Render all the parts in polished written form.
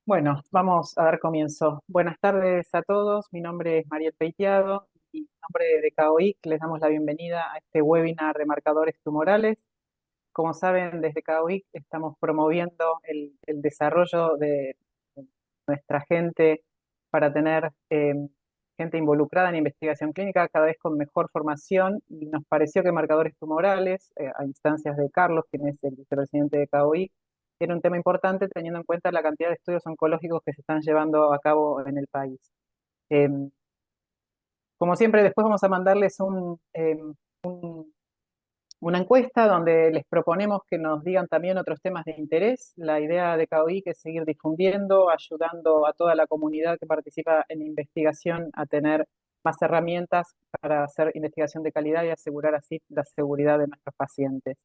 Bueno, vamos a dar comienzo. Buenas tardes a todos. Mi nombre es Mariel Peitiado y en nombre de CAOIC les damos la bienvenida a este webinar de marcadores tumorales. Como saben, desde CAOIC estamos promoviendo el desarrollo de nuestra gente para tener gente involucrada en investigación clínica cada vez con mejor formación y nos pareció que marcadores tumorales, a instancias de Carlos, quien es el vicepresidente de CAOIC, era un tema importante teniendo en cuenta la cantidad de estudios oncológicos que se están llevando a cabo en el país. Eh, Como siempre, después vamos a mandarles una encuesta donde les proponemos que nos digan también otros temas de interés. La idea de CAOIC es seguir difundiendo, ayudando a toda la comunidad que participa en investigación a tener más herramientas para hacer investigación de calidad y asegurar así la seguridad de nuestros pacientes.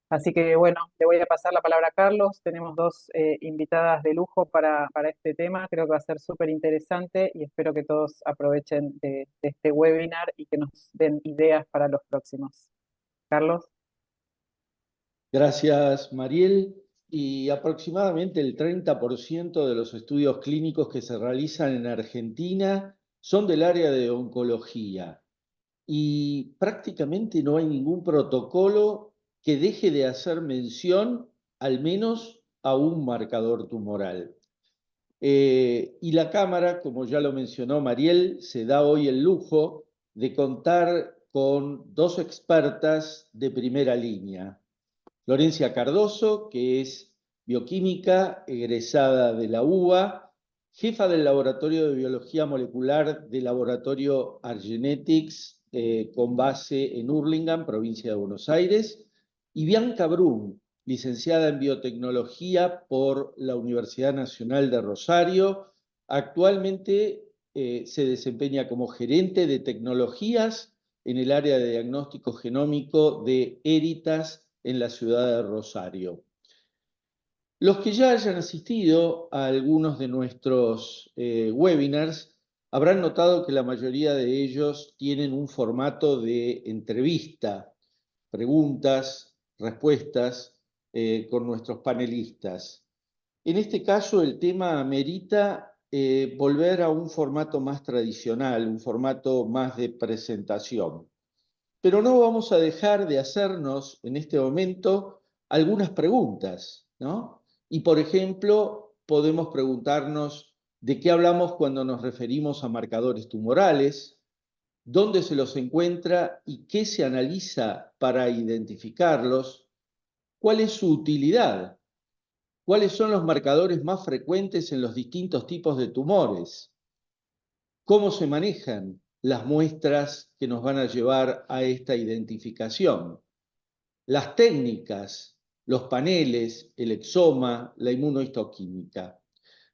Así que bueno, le voy a pasar la palabra a Carlos. Tenemos dos invitadas de lujo para este tema. Creo que va a ser súper interesante y espero que todos aprovechen de este webinar y que nos den ideas para los próximos. Carlos. Gracias, Mariel. Y aproximadamente el 30% de los estudios clínicos que se realizan en Argentina son del área de oncología. Y prácticamente no hay ningún protocolo que deje de hacer mención al menos a un marcador tumoral. Y la Cámara, como ya lo mencionó Mariel, se da hoy el lujo de contar con dos expertas de primera línea. Florencia Cardoso, que es bioquímica, egresada de la UBA, jefa del Laboratorio de Biología Molecular del Laboratorio Argenetics, con base en Hurlingham, provincia de Buenos Aires, y Bianca Brum, licenciada en Biotecnología por la Universidad Nacional de Rosario. Actualmente se desempeña como gerente de tecnologías en el área de diagnóstico genómico de Eritas en la ciudad de Rosario. Los que ya hayan asistido a algunos de nuestros webinars habrán notado que la mayoría de ellos tienen un formato de entrevista, preguntas, respuestas con nuestros panelistas. En este caso, el tema amerita volver a un formato más tradicional, un formato más de presentación. Pero no vamos a dejar de hacernos en este momento algunas preguntas, ¿no? Y, por ejemplo, podemos preguntarnos de qué hablamos cuando nos referimos a marcadores tumorales, dónde se los encuentra y qué se analiza para identificarlos, cuál es su utilidad, cuáles son los marcadores más frecuentes en los distintos tipos de tumores, cómo se manejan las muestras que nos van a llevar a esta identificación, las técnicas, los paneles, el exoma, la inmunohistoquímica.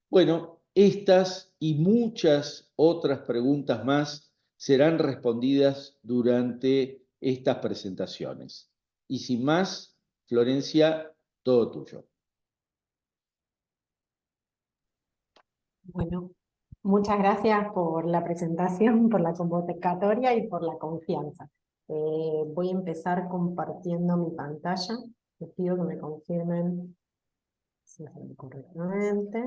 Bueno, estas y muchas otras preguntas más serán respondidas durante estas presentaciones. Y sin más, Florencia, todo tuyo. Bueno, muchas gracias por la presentación, por la convocatoria y por la confianza. Voy a empezar compartiendo mi pantalla. Les pido que me confirmen si sale correctamente.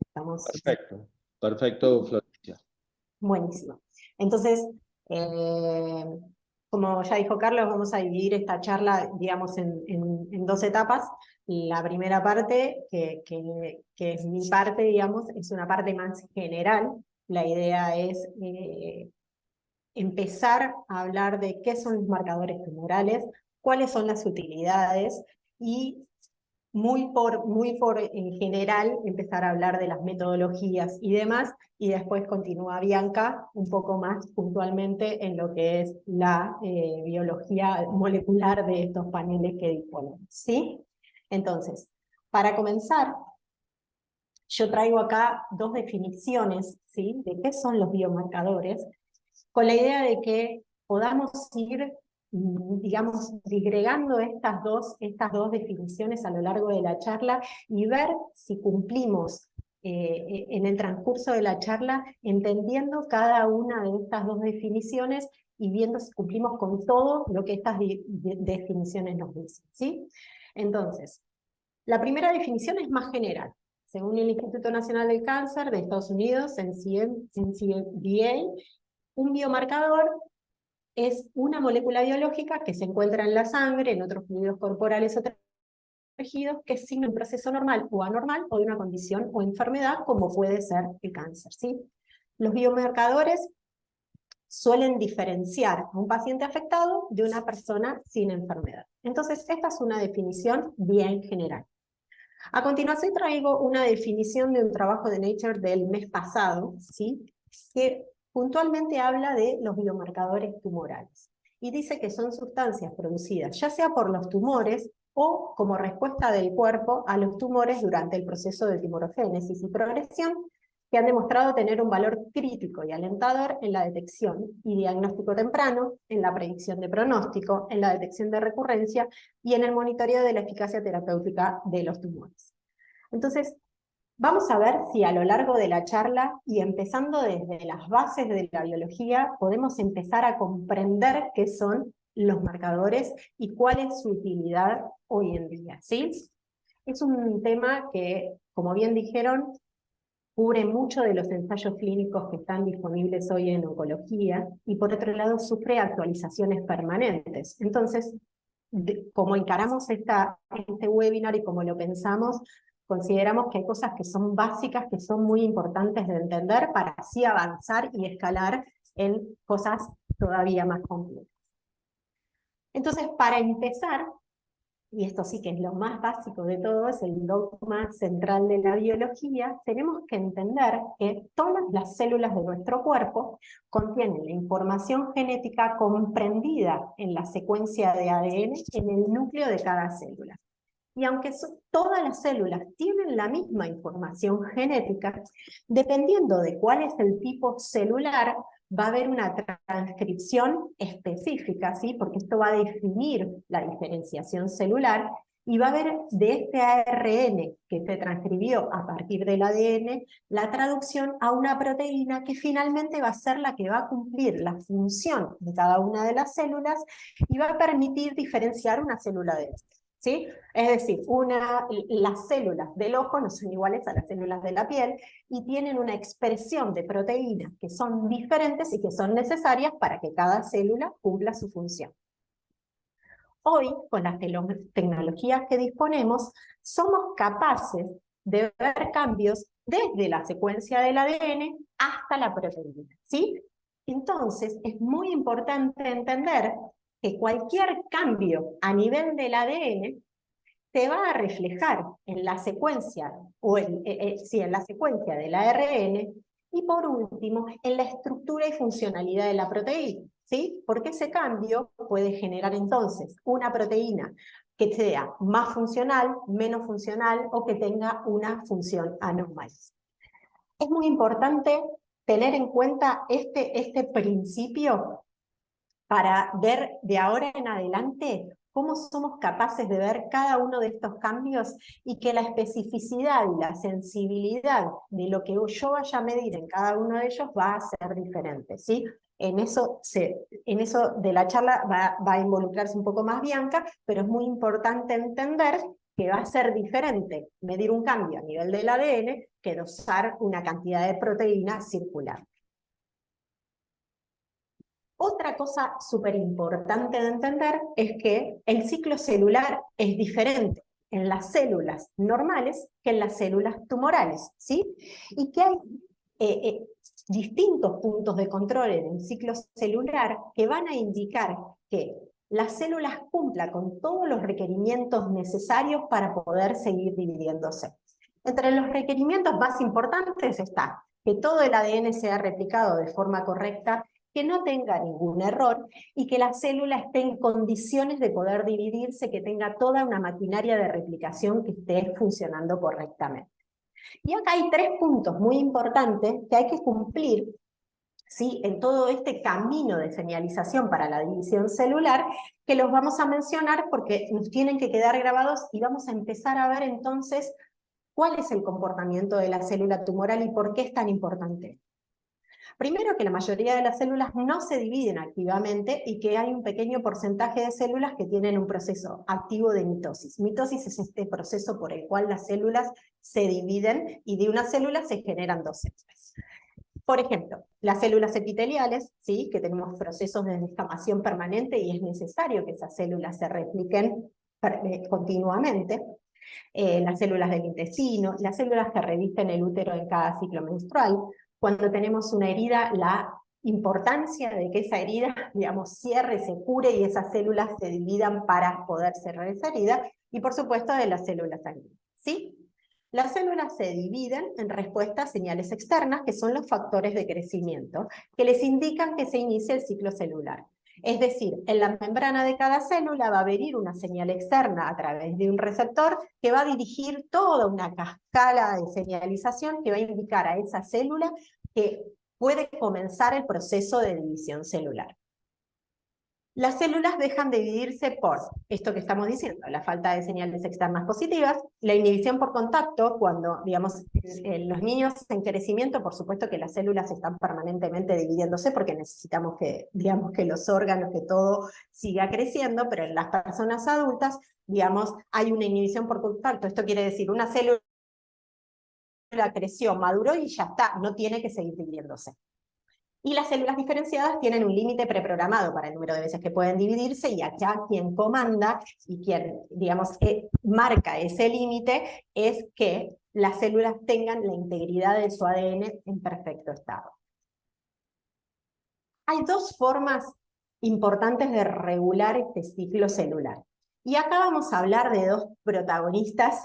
Estamos. Perfecto, perfecto, Florencia. Buenísimo. Entonces, como ya dijo Carlos, vamos a dividir esta charla, digamos, en dos etapas. La primera parte, que es mi parte, digamos, es una parte más general. La idea es empezar a hablar de qué son los marcadores tumorales, cuáles son las utilidades y muy por en general empezar a hablar de las metodologías y demás, y después continúa Bianca un poco más puntualmente en lo que es la biología molecular de estos paneles que disponemos, ¿sí? Entonces, para comenzar, yo traigo acá dos definiciones, ¿sí?, de qué son los biomarcadores, con la idea de que podamos ir, digamos, disgregando estas dos definiciones a lo largo de la charla y ver si cumplimos en el transcurso de la charla entendiendo cada una de estas dos definiciones y viendo si cumplimos con todo lo que estas definiciones nos dicen, ¿sí? Entonces, la primera definición es más general. Según el Instituto Nacional del Cáncer de Estados Unidos, NCBA, un biomarcador es una molécula biológica que se encuentra en la sangre, en otros fluidos corporales o tejidos, que es signo de un proceso normal o anormal o de una condición o enfermedad, como puede ser el cáncer, ¿sí? Los biomarcadores suelen diferenciar a un paciente afectado de una persona sin enfermedad. Entonces, esta es una definición bien general. A continuación traigo una definición de un trabajo de Nature del mes pasado, ¿sí? Que puntualmente habla de los biomarcadores tumorales. Y dice que son sustancias producidas ya sea por los tumores o como respuesta del cuerpo a los tumores durante el proceso de tumorogénesis y progresión, que han demostrado tener un valor crítico y alentador en la detección y diagnóstico temprano, en la predicción de pronóstico, en la detección de recurrencia y en el monitoreo de la eficacia terapéutica de los tumores. Entonces, vamos a ver si a lo largo de la charla, y empezando desde las bases de la biología, podemos empezar a comprender qué son los marcadores y cuál es su utilidad hoy en día, ¿sí? Es un tema que, como bien dijeron, cubre mucho de los ensayos clínicos que están disponibles hoy en oncología, y por otro lado sufre actualizaciones permanentes. Entonces, como encaramos este webinar y como lo pensamos, consideramos que hay cosas que son básicas, que son muy importantes de entender para así avanzar y escalar en cosas todavía más complejas. Entonces, para empezar, y esto sí que es lo más básico de todo, es el dogma central de la biología, tenemos que entender que todas las células de nuestro cuerpo contienen la información genética comprendida en la secuencia de ADN en el núcleo de cada célula. Y aunque todas las células tienen la misma información genética, dependiendo de cuál es el tipo celular, va a haber una transcripción específica, ¿sí? Porque esto va a definir la diferenciación celular, y va a haber de este ARN que se transcribió a partir del ADN, la traducción a una proteína que finalmente va a ser la que va a cumplir la función de cada una de las células y va a permitir diferenciar una célula de otra, ¿sí? Es decir, las células del ojo no son iguales a las células de la piel y tienen una expresión de proteínas que son diferentes y que son necesarias para que cada célula cumpla su función. Hoy, con las tecnologías que disponemos, somos capaces de ver cambios desde la secuencia del ADN hasta la proteína, ¿sí? Entonces, es muy importante entender que cualquier cambio a nivel del ADN se va a reflejar en la secuencia, en la secuencia del ARN, y por último, en la estructura y funcionalidad de la proteína, ¿sí? Porque ese cambio puede generar entonces una proteína que sea más funcional, menos funcional, o que tenga una función anormal. Es muy importante tener en cuenta este principio para ver de ahora en adelante cómo somos capaces de ver cada uno de estos cambios, y que la especificidad y la sensibilidad de lo que yo vaya a medir en cada uno de ellos va a ser diferente, ¿sí? En eso de la charla va a involucrarse un poco más Bianca, pero es muy importante entender que va a ser diferente medir un cambio a nivel del ADN que dosar una cantidad de proteína circular. Otra cosa súper importante de entender es que el ciclo celular es diferente en las células normales que en las células tumorales, ¿sí? Y que hay distintos puntos de control en el ciclo celular que van a indicar que las células cumplan con todos los requerimientos necesarios para poder seguir dividiéndose. Entre los requerimientos más importantes está que todo el ADN sea replicado de forma correcta, que no tenga ningún error y que la célula esté en condiciones de poder dividirse, que tenga toda una maquinaria de replicación que esté funcionando correctamente. Y acá hay 3 puntos muy importantes que hay que cumplir, ¿sí?, en todo este camino de señalización para la división celular, que los vamos a mencionar porque nos tienen que quedar grabados, y vamos a empezar a ver entonces cuál es el comportamiento de la célula tumoral y por qué es tan importante. Primero, que la mayoría de las células no se dividen activamente y que hay un pequeño porcentaje de células que tienen un proceso activo de mitosis. Mitosis es este proceso por el cual las células se dividen y de una célula se generan dos células. Por ejemplo, las células epiteliales, ¿sí?, que tenemos procesos de descamación permanente y es necesario que esas células se repliquen continuamente. Las células del intestino, las células que revisten el útero en cada ciclo menstrual. Cuando tenemos una herida, la importancia de que esa herida, digamos, cierre, se cure y esas células se dividan para poder cerrar esa herida. Y por supuesto de las células sanguíneas, ¿sí? Las células se dividen en respuesta a señales externas, que son los factores de crecimiento, que les indican que se inicia el ciclo celular. Es decir, en la membrana de cada célula va a venir una señal externa a través de un receptor que va a dirigir toda una cascada de señalización que va a indicar a esa célula que puede comenzar el proceso de división celular. Las células dejan de dividirse por esto que estamos diciendo, la falta de señales externas positivas, la inhibición por contacto, cuando, digamos, los niños en crecimiento, por supuesto que las células están permanentemente dividiéndose porque necesitamos que, digamos, que los órganos, que todo siga creciendo, pero en las personas adultas, digamos, hay una inhibición por contacto. Esto quiere decir, una célula creció, maduró y ya está, no tiene que seguir dividiéndose. Y las células diferenciadas tienen un límite preprogramado para el número de veces que pueden dividirse, y acá quien comanda y quien, digamos, marca ese límite es que las células tengan la integridad de su ADN en perfecto estado. Hay dos formas importantes de regular este ciclo celular. Y acá vamos a hablar de dos protagonistas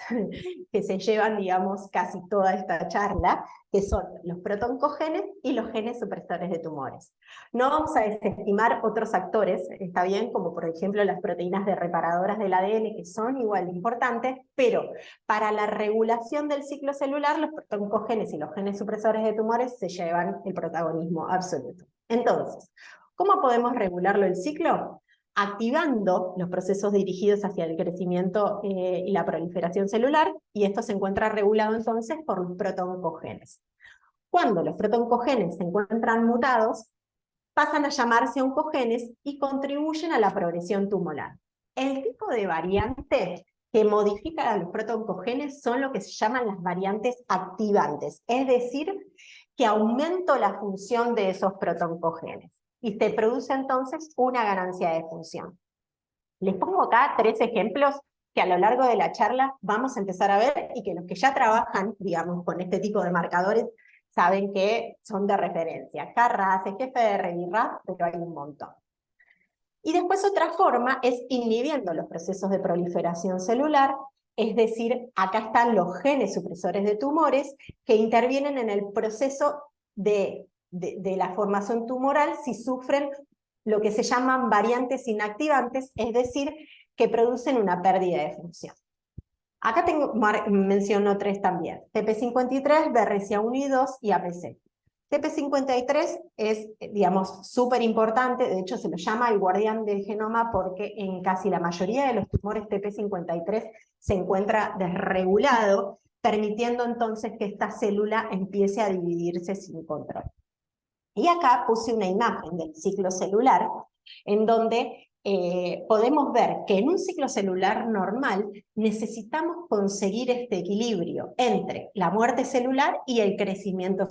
que se llevan, digamos, casi toda esta charla, que son los protoncogenes y los genes supresores de tumores. No vamos a desestimar otros actores, está bien, como por ejemplo las proteínas de reparadoras del ADN, que son igual de importantes, pero para la regulación del ciclo celular, los protoncogenes y los genes supresores de tumores se llevan el protagonismo absoluto. Entonces, ¿cómo podemos regularlo el ciclo? Activando los procesos dirigidos hacia el crecimiento y la proliferación celular, y esto se encuentra regulado entonces por los protoncogenes. Cuando los protoncogenes se encuentran mutados, pasan a llamarse oncogenes y contribuyen a la progresión tumoral. El tipo de variante que modifican a los protoncogenes son lo que se llaman las variantes activantes, es decir, que aumento la función de esos protoncogenes. Y se produce entonces una ganancia de función. Les pongo acá 3 ejemplos que a lo largo de la charla vamos a empezar a ver y que los que ya trabajan, digamos, con este tipo de marcadores saben que son de referencia. KRAS, GFR y RAS, pero hay un montón. Y después otra forma es inhibiendo los procesos de proliferación celular, es decir, acá están los genes supresores de tumores que intervienen en el proceso de la formación tumoral si sufren lo que se llaman variantes inactivantes, es decir, que producen una pérdida de función. Acá menciono 3 también, TP53, BRCA1 y 2 y APC. TP53 es, digamos, súper importante, de hecho se lo llama el guardián del genoma porque en casi la mayoría de los tumores TP53 se encuentra desregulado, permitiendo entonces que esta célula empiece a dividirse sin control. Y acá puse una imagen del ciclo celular, en donde podemos ver que en un ciclo celular normal necesitamos conseguir este equilibrio entre la muerte celular y el crecimiento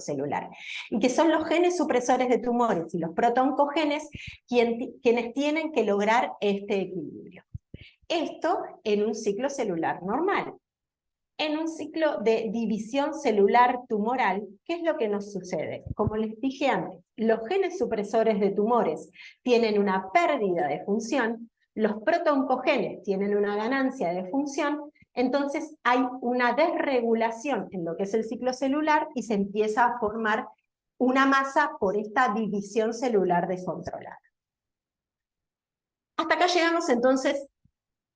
celular. Y que son los genes supresores de tumores y los protoncogenes quienes tienen que lograr este equilibrio. Esto en un ciclo celular normal. En un ciclo de división celular tumoral, ¿qué es lo que nos sucede? Como les dije antes, los genes supresores de tumores tienen una pérdida de función, los protoncogenes tienen una ganancia de función, entonces hay una desregulación en lo que es el ciclo celular y se empieza a formar una masa por esta división celular descontrolada. Hasta acá llegamos entonces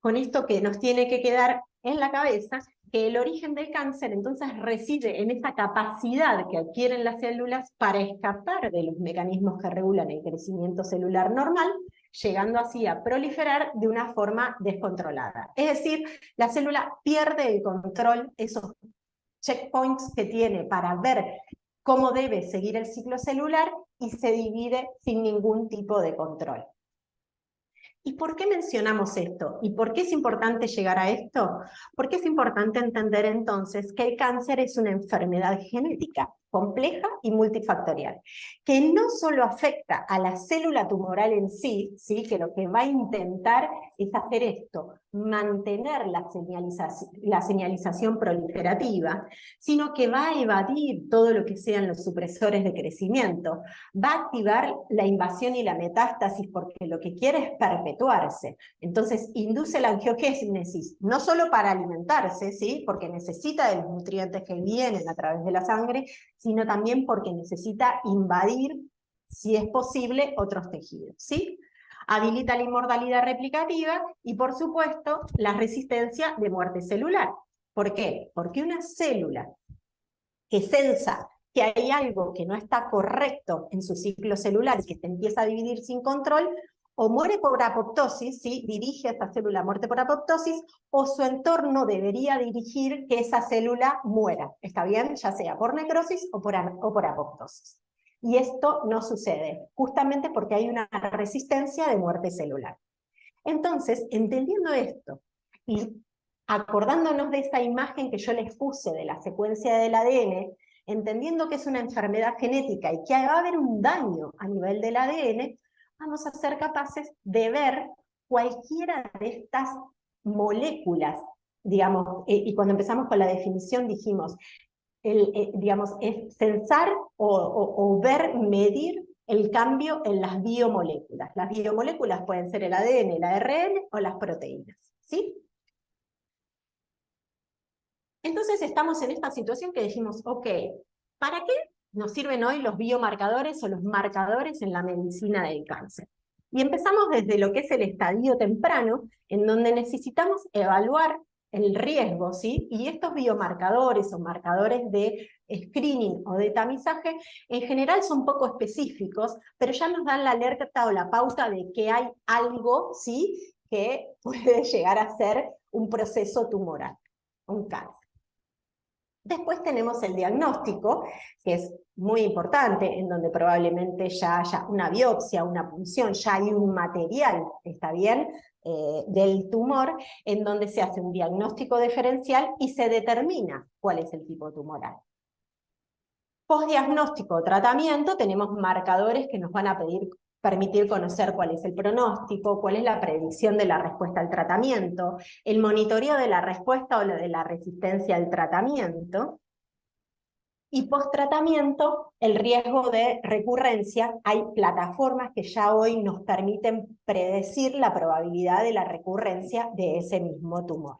con esto que nos tiene que quedar en la cabeza, que el origen del cáncer entonces reside en esta capacidad que adquieren las células para escapar de los mecanismos que regulan el crecimiento celular normal, llegando así a proliferar de una forma descontrolada. Es decir, la célula pierde el control, esos checkpoints que tiene para ver cómo debe seguir el ciclo celular y se divide sin ningún tipo de control. ¿Y por qué mencionamos esto? ¿Y por qué es importante llegar a esto? Porque es importante entender entonces que el cáncer es una enfermedad genética compleja y multifactorial, que no solo afecta a la célula tumoral en sí, ¿sí? Que lo que va a intentar es hacer esto, mantener la señalización proliferativa, sino que va a evadir todo lo que sean los supresores de crecimiento, va a activar la invasión y la metástasis porque lo que quiere es perpetuarse. Entonces induce la angiogénesis, no solo para alimentarse, ¿sí? Porque necesita de los nutrientes que vienen a través de la sangre, sino también porque necesita invadir, si es posible, otros tejidos, ¿sí? Habilita la inmortalidad replicativa y, por supuesto, la resistencia de muerte celular. ¿Por qué? Porque una célula que sensa que hay algo que no está correcto en su ciclo celular y que se empieza a dividir sin control, o muere por apoptosis, ¿sí? Dirige a esa célula a muerte por apoptosis, o su entorno debería dirigir que esa célula muera, ¿está bien? Ya sea por necrosis o por apoptosis. Y esto no sucede, justamente porque hay una resistencia de muerte celular. Entonces, entendiendo esto, y acordándonos de esa imagen que yo les puse de la secuencia del ADN, entendiendo que es una enfermedad genética y que va a haber un daño a nivel del ADN, vamos a ser capaces de ver cualquiera de estas moléculas, digamos, y cuando empezamos con la definición dijimos, digamos, es sensar o ver, medir el cambio en las biomoléculas. Las biomoléculas pueden ser el ADN, el ARN o las proteínas, ¿sí? Entonces estamos en esta situación que dijimos, ok, ¿para qué nos sirven hoy los biomarcadores o los marcadores en la medicina del cáncer? Y empezamos desde lo que es el estadio temprano, en donde necesitamos evaluar el riesgo, ¿sí? Y estos biomarcadores o marcadores de screening o de tamizaje, en general son poco específicos, pero ya nos dan la alerta o la pauta de que hay algo, ¿sí? Que puede llegar a ser un proceso tumoral, un cáncer. Después tenemos el diagnóstico, que es muy importante, en donde probablemente ya haya una biopsia, una punción, ya hay un material, ¿está bien?, del tumor, en donde se hace un diagnóstico diferencial y se determina cuál es el tipo tumoral. Postdiagnóstico o tratamiento, tenemos marcadores que nos van a permitir conocer cuál es el pronóstico, cuál es la predicción de la respuesta al tratamiento, el monitoreo de la respuesta o de la resistencia al tratamiento. Y post-tratamiento, el riesgo de recurrencia. Hay plataformas que ya hoy nos permiten predecir la probabilidad de la recurrencia de ese mismo tumor.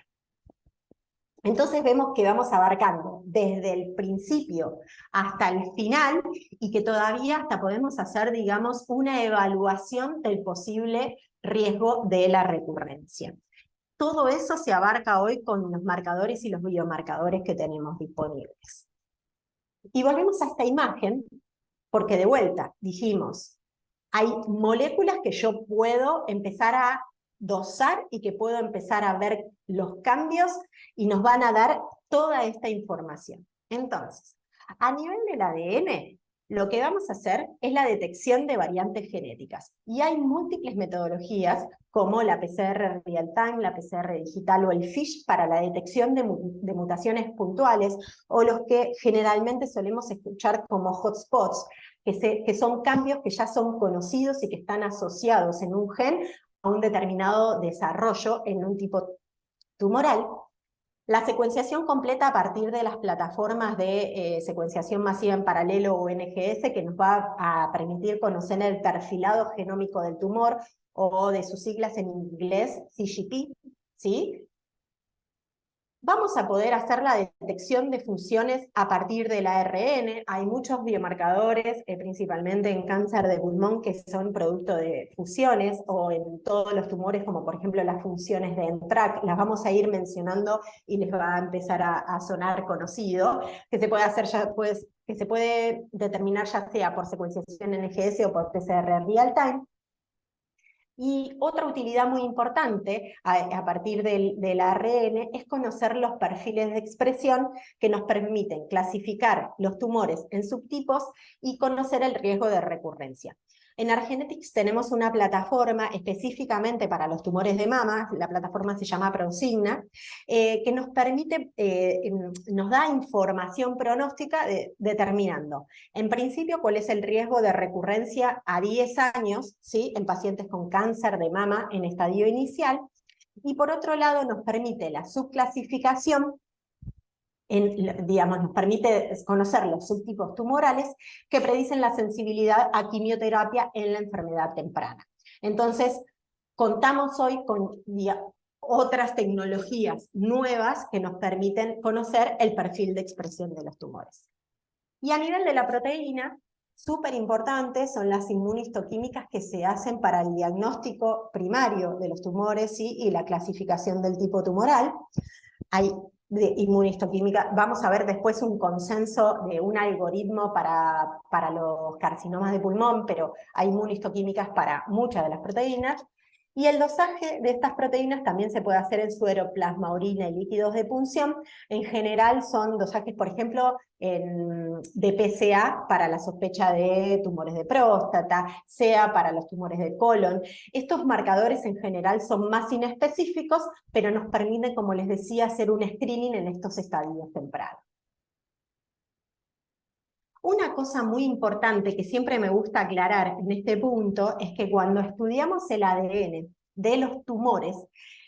Entonces vemos que vamos abarcando desde el principio hasta el final y que todavía hasta podemos hacer, digamos, una evaluación del posible riesgo de la recurrencia. Todo eso se abarca hoy con los marcadores y los biomarcadores que tenemos disponibles. Y volvemos a esta imagen, porque de vuelta dijimos, hay moléculas que yo puedo empezar a dosar y que puedo empezar a ver los cambios y nos van a dar toda esta información. Entonces, a nivel del ADN, lo que vamos a hacer es la detección de variantes genéticas. Y hay múltiples metodologías como la PCR real-time, la PCR digital o el FISH para la detección de mutaciones puntuales, o los que generalmente solemos escuchar como hotspots, que son cambios que ya son conocidos y que están asociados en un gen a un determinado desarrollo en un tipo tumoral. La secuenciación completa a partir de las plataformas de secuenciación masiva en paralelo o NGS, que nos va a permitir conocer el perfilado genómico del tumor, o de sus siglas en inglés, CGP, ¿sí? Vamos a poder hacer la detección de funciones a partir del ARN. Hay muchos biomarcadores, principalmente en cáncer de pulmón, que son producto de fusiones, o en todos los tumores, como por ejemplo las funciones de NTRK. Las vamos a ir mencionando y les va a empezar a sonar conocido, que se puede hacer ya, pues, que se puede determinar ya sea por secuenciación NGS o por PCR real time. Y otra utilidad muy importante a partir del ARN es conocer los perfiles de expresión que nos permiten clasificar los tumores en subtipos y conocer el riesgo de recurrencia. En Argenetics tenemos una plataforma específicamente para los tumores de mama, la plataforma se llama Prosigna, que nos permite, nos da información pronóstica determinando, en principio, cuál es el riesgo de recurrencia a 10 años, ¿sí?, en pacientes con cáncer de mama en estadio inicial, y por otro lado nos permite la subclasificación, digamos, nos permite conocer los subtipos tumorales que predicen la sensibilidad a quimioterapia en la enfermedad temprana. Entonces, contamos hoy con otras tecnologías nuevas que nos permiten conocer el perfil de expresión de los tumores. Y a nivel de la proteína, súper importantes son las inmunistoquímicas que se hacen para el diagnóstico primario de los tumores, ¿sí?, y la clasificación del tipo tumoral. Hay de inmunistoquímica, vamos a ver después un consenso de un algoritmo para los carcinomas de pulmón, pero hay inmunistoquímicas para muchas de las proteínas. Y el dosaje de estas proteínas también se puede hacer en suero, plasma, orina y líquidos de punción. En general son dosajes, por ejemplo, de PSA para la sospecha de tumores de próstata, CA para los tumores de colon. Estos marcadores en general son más inespecíficos, pero nos permiten, como les decía, hacer un screening en estos estadios tempranos. Una cosa muy importante que siempre me gusta aclarar en este punto es que cuando estudiamos el ADN de los tumores,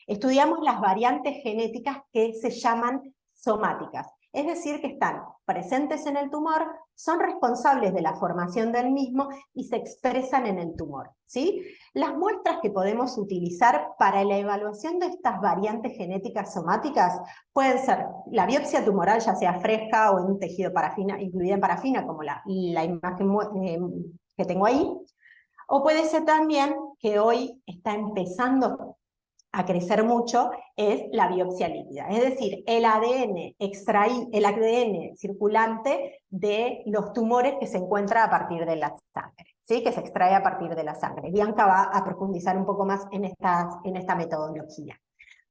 estudiamos las variantes genéticas que se llaman somáticas, es decir, que están presentes en el tumor, son responsables de la formación del mismo y se expresan en el tumor, ¿sí? Las muestras que podemos utilizar para la evaluación de estas variantes genéticas somáticas pueden ser la biopsia tumoral, ya sea fresca o en un tejido parafina, incluida en parafina, como la imagen que tengo ahí, o puede ser también, que hoy está empezando a crecer mucho, es la biopsia líquida, es decir, el ADN circulante de los tumores que se encuentra a partir de la sangre, ¿sí?, que se extrae a partir de la sangre. Bianca va a profundizar un poco más en esta metodología.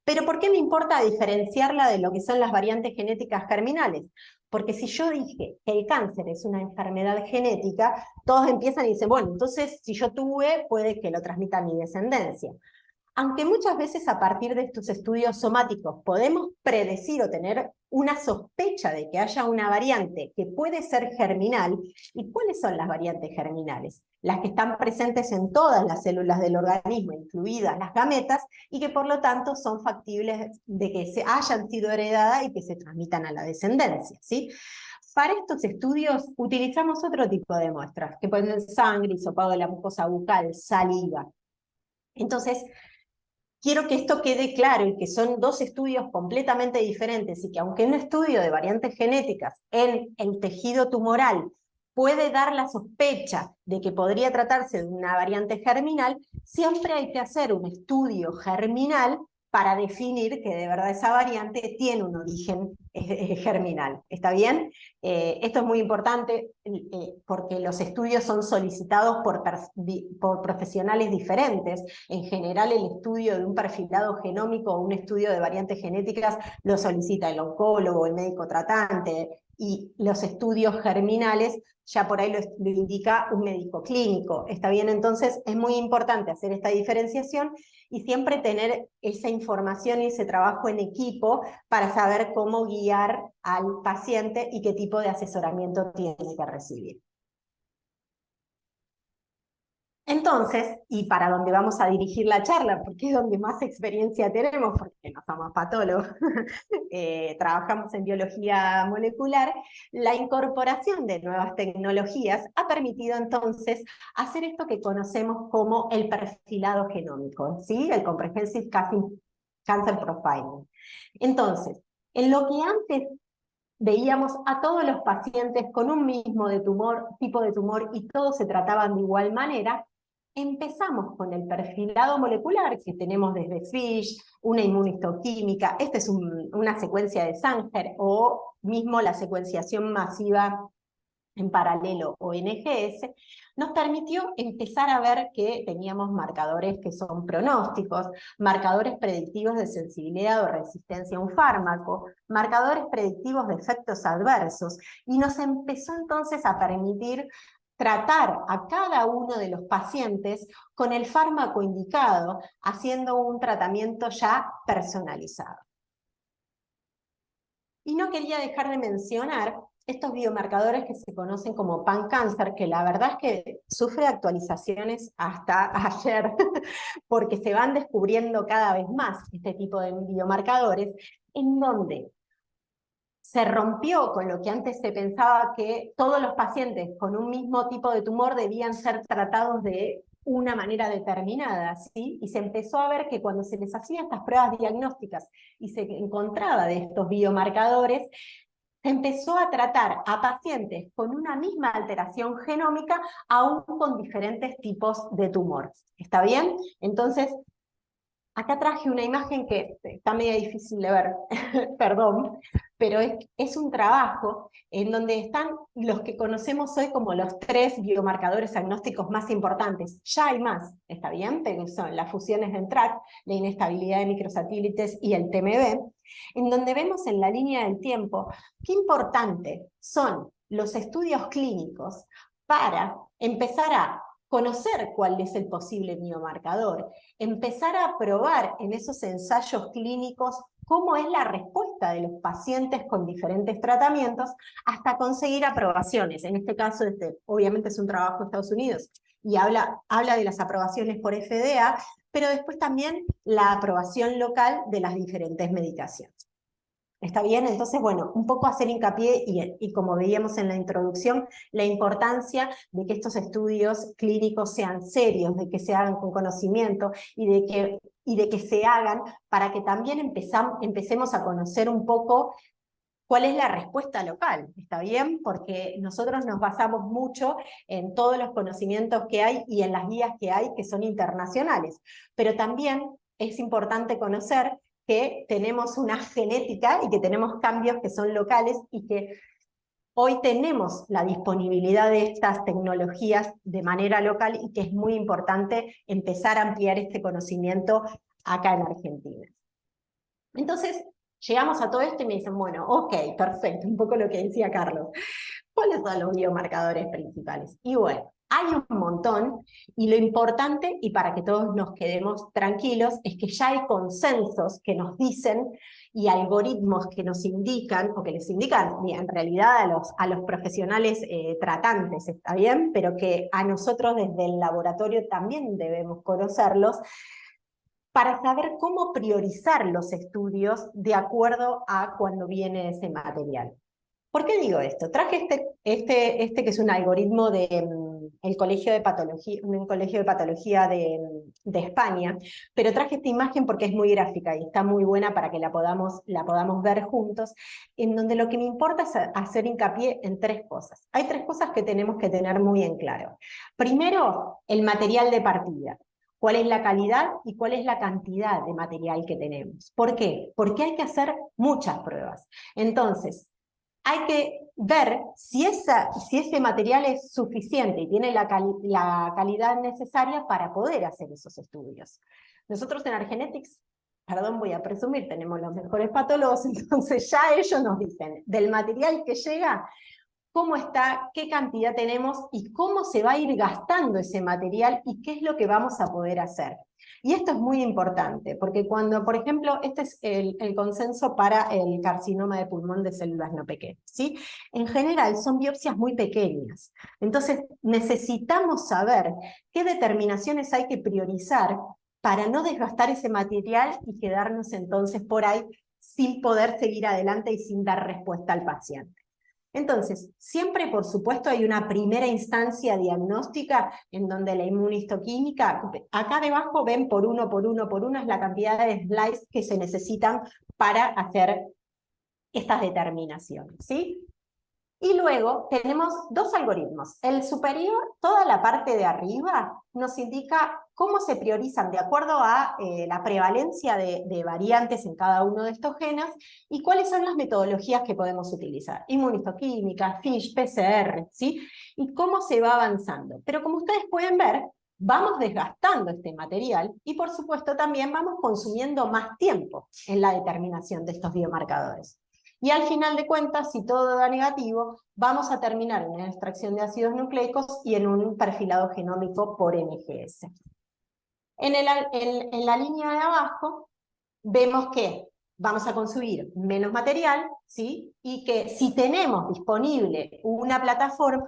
Pero ¿por qué me importa diferenciarla de lo que son las variantes genéticas germinales? Porque si yo dije que el cáncer es una enfermedad genética, todos empiezan y dicen, bueno, entonces si yo tuve, puede que lo transmita a mi descendencia. Aunque muchas veces a partir de estos estudios somáticos podemos predecir o tener una sospecha de que haya una variante que puede ser germinal. ¿Y cuáles son las variantes germinales? Las que están presentes en todas las células del organismo, incluidas las gametas, y que por lo tanto son factibles de que se hayan sido heredadas y que se transmitan a la descendencia, ¿sí? Para estos estudios utilizamos otro tipo de muestras, que pueden ser sangre, hisopado de la mucosa bucal, saliva. Entonces, quiero que esto quede claro y que son dos estudios completamente diferentes y que aunque un estudio de variantes genéticas en el tejido tumoral puede dar la sospecha de que podría tratarse de una variante germinal, siempre hay que hacer un estudio germinal para definir que de verdad esa variante tiene un origen germinal. ¿Está bien? Esto es muy importante porque los estudios son solicitados por profesionales diferentes. En general, el estudio de un perfilado genómico o un estudio de variantes genéticas lo solicita el oncólogo, el médico tratante, y los estudios germinales ya por ahí lo indica un médico clínico. ¿Está bien? Entonces es muy importante hacer esta diferenciación y siempre tener esa información y ese trabajo en equipo para saber cómo guiar al paciente y qué tipo de asesoramiento tiene que recibir. Entonces, y para donde vamos a dirigir la charla, porque es donde más experiencia tenemos, porque no somos patólogos, trabajamos en biología molecular, la incorporación de nuevas tecnologías ha permitido entonces hacer esto que conocemos como el perfilado genómico, ¿sí? El Comprehensive Cancer Profiling. Entonces, en lo que antes veíamos a todos los pacientes con un mismo tipo de tumor y todos se trataban de igual manera, empezamos con el perfilado molecular que tenemos desde FISH, una inmunistoquímica, esta es una secuencia de Sanger, o mismo la secuenciación masiva en paralelo o NGS, nos permitió empezar a ver que teníamos marcadores que son pronósticos, marcadores predictivos de sensibilidad o resistencia a un fármaco, marcadores predictivos de efectos adversos, y nos empezó entonces a permitir tratar a cada uno de los pacientes con el fármaco indicado, haciendo un tratamiento ya personalizado. Y no quería dejar de mencionar estos biomarcadores que se conocen como pan-cáncer, que la verdad es que sufre actualizaciones hasta ayer, porque se van descubriendo cada vez más este tipo de biomarcadores, en donde se rompió con lo que antes se pensaba, que todos los pacientes con un mismo tipo de tumor debían ser tratados de una manera determinada, ¿sí? Y se empezó a ver que cuando se les hacían estas pruebas diagnósticas y se encontraba de estos biomarcadores, se empezó a tratar a pacientes con una misma alteración genómica, aún con diferentes tipos de tumor. ¿Está bien? Entonces, acá traje una imagen que está medio difícil de ver, perdón, pero es un trabajo en donde están los que conocemos hoy como los 3 biomarcadores agnósticos más importantes. Ya hay más, ¿está bien? Pero son las fusiones de TRAC, la inestabilidad de microsatélites y el TMB, en donde vemos en la línea del tiempo qué importante son los estudios clínicos para empezar a conocer cuál es el posible biomarcador, empezar a probar en esos ensayos clínicos cómo es la respuesta de los pacientes con diferentes tratamientos, hasta conseguir aprobaciones. En este caso, obviamente es un trabajo de Estados Unidos, y habla de las aprobaciones por FDA, pero después también la aprobación local de las diferentes medicaciones. ¿Está bien? Entonces, bueno, un poco hacer hincapié, y como veíamos en la introducción, la importancia de que estos estudios clínicos sean serios, de que se hagan con conocimiento, y de que se hagan para que también empecemos a conocer un poco cuál es la respuesta local, ¿está bien? Porque nosotros nos basamos mucho en todos los conocimientos que hay y en las guías que hay, que son internacionales, pero también es importante conocer que tenemos una genética y que tenemos cambios que son locales, y que hoy tenemos la disponibilidad de estas tecnologías de manera local, y que es muy importante empezar a ampliar este conocimiento acá en Argentina. Entonces, llegamos a todo esto y me dicen, bueno, ok, perfecto, un poco lo que decía Carlos. ¿Cuáles son los biomarcadores principales? Y bueno, hay un montón, y lo importante, y para que todos nos quedemos tranquilos, es que ya hay consensos que nos dicen, y algoritmos que nos indican, o que les indican en realidad a los profesionales tratantes, ¿está bien? Pero que a nosotros desde el laboratorio también debemos conocerlos, para saber cómo priorizar los estudios de acuerdo a cuando viene ese material. ¿Por qué digo esto? Traje este que es un algoritmo el Colegio de Patología, un colegio de patología de España, pero traje esta imagen porque es muy gráfica y está muy buena para que la podamos ver juntos, en donde lo que me importa es hacer hincapié en 3 cosas. Hay 3 cosas que tenemos que tener muy en claro. Primero, el material de partida. ¿Cuál es la calidad y cuál es la cantidad de material que tenemos? ¿Por qué? Porque hay que hacer muchas pruebas. Entonces, hay que ver si ese material es suficiente y tiene la calidad necesaria para poder hacer esos estudios. Nosotros en Argenetics, perdón, voy a presumir, tenemos los mejores patólogos, entonces ya ellos nos dicen del material que llega, cómo está, qué cantidad tenemos y cómo se va a ir gastando ese material y qué es lo que vamos a poder hacer. Y esto es muy importante, porque cuando, por ejemplo, este es el consenso para el carcinoma de pulmón de células no pequeñas, ¿sí? En general son biopsias muy pequeñas, entonces necesitamos saber qué determinaciones hay que priorizar para no desgastar ese material y quedarnos entonces por ahí sin poder seguir adelante y sin dar respuesta al paciente. Entonces, siempre, por supuesto, hay una primera instancia diagnóstica en donde la inmunistoquímica, acá debajo ven por uno, es la cantidad de slides que se necesitan para hacer estas determinaciones, ¿sí? Y luego tenemos dos algoritmos. El superior, toda la parte de arriba, nos indica cómo se priorizan de acuerdo a la prevalencia de variantes en cada uno de estos genes y cuáles son las metodologías que podemos utilizar. Inmunistoquímica, FISH, PCR, ¿sí? Y cómo se va avanzando. Pero como ustedes pueden ver, vamos desgastando este material y por supuesto también vamos consumiendo más tiempo en la determinación de estos biomarcadores. Y al final de cuentas, si todo da negativo, vamos a terminar en una extracción de ácidos nucleicos y en un perfilado genómico por NGS. En la línea de abajo, vemos que vamos a consumir menos material, ¿sí? Y que si tenemos disponible una plataforma,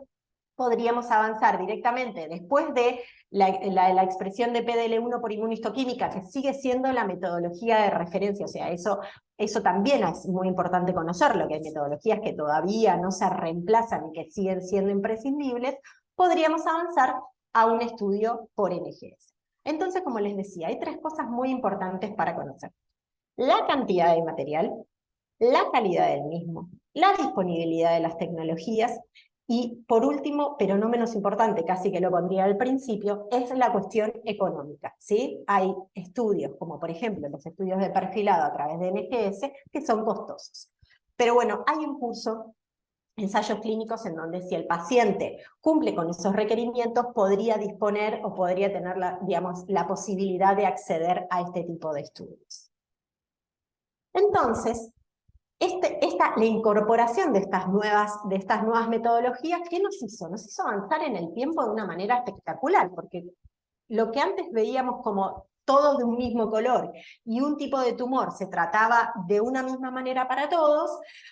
podríamos avanzar directamente después de la expresión de PDL1 por inmunistoquímica, que sigue siendo la metodología de referencia, o sea, eso también es muy importante conocerlo, que hay metodologías que todavía no se reemplazan y que siguen siendo imprescindibles, podríamos avanzar a un estudio por NGS. Entonces, como les decía, hay tres cosas muy importantes para conocer: la cantidad de material, la calidad del mismo, la disponibilidad de las tecnologías y, por último, pero no menos importante, casi que lo pondría al principio, es la cuestión económica, ¿sí? Hay estudios, como por ejemplo los estudios de perfilado a través de NGS, que son costosos. Pero bueno, hay un curso, ensayos clínicos, en donde si el paciente cumple con esos requerimientos, podría disponer o podría tener la posibilidad de acceder a este tipo de estudios. Entonces, la incorporación de estas nuevas metodologías, ¿qué nos hizo? Nos hizo avanzar en el tiempo de una manera espectacular, porque lo que antes veíamos como todos de un mismo color y un tipo de tumor se trataba de una misma manera para todos,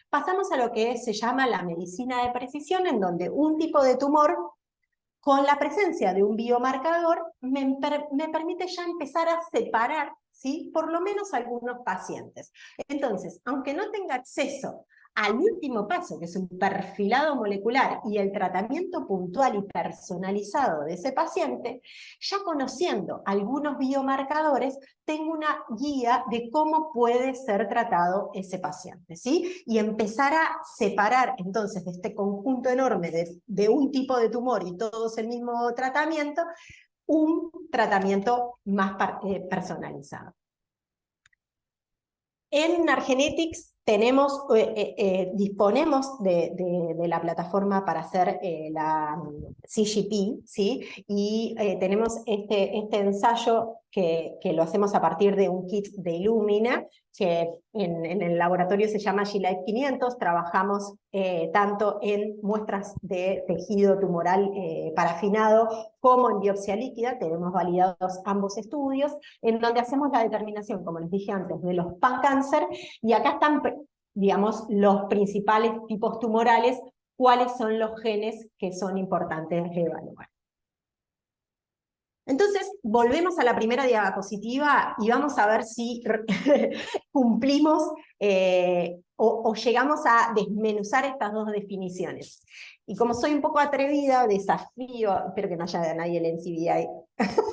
pasamos a lo que se llama la medicina de precisión, en donde un tipo de tumor, con la presencia de un biomarcador, me permite ya empezar a separar, ¿sí?, por lo menos algunos pacientes. Entonces, aunque no tenga acceso al último paso, que es un perfilado molecular y el tratamiento puntual y personalizado de ese paciente, ya conociendo algunos biomarcadores, tengo una guía de cómo puede ser tratado ese paciente, ¿sí? Y empezar a separar entonces de este conjunto enorme de un tipo de tumor y todos el mismo tratamiento, un tratamiento más personalizado. En Argenetics disponemos de la plataforma para hacer la CGP, ¿sí? Y tenemos este ensayo que lo hacemos a partir de un kit de Illumina, que en el laboratorio se llama G-Life 500, trabajamos tanto en muestras de tejido tumoral parafinado como en biopsia líquida, tenemos validados ambos estudios, en donde hacemos la determinación, como les dije antes, de los pan-cáncer, y acá están, digamos, los principales tipos tumorales, cuáles son los genes que son importantes de evaluar. Entonces, volvemos a la primera diapositiva y vamos a ver si cumplimos o llegamos a desmenuzar estas dos definiciones. Y como soy un poco atrevida, desafío, espero que no haya nadie del NCBI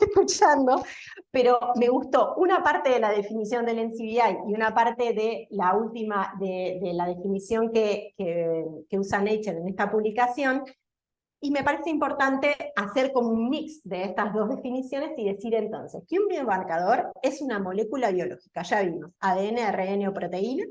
escuchando, pero me gustó una parte de la definición del NCBI y una parte de la última, de la definición que usa Nature en esta publicación. Y me parece importante hacer como un mix de estas dos definiciones y decir entonces que un biomarcador es una molécula biológica, ya vimos, ADN, ARN o proteína,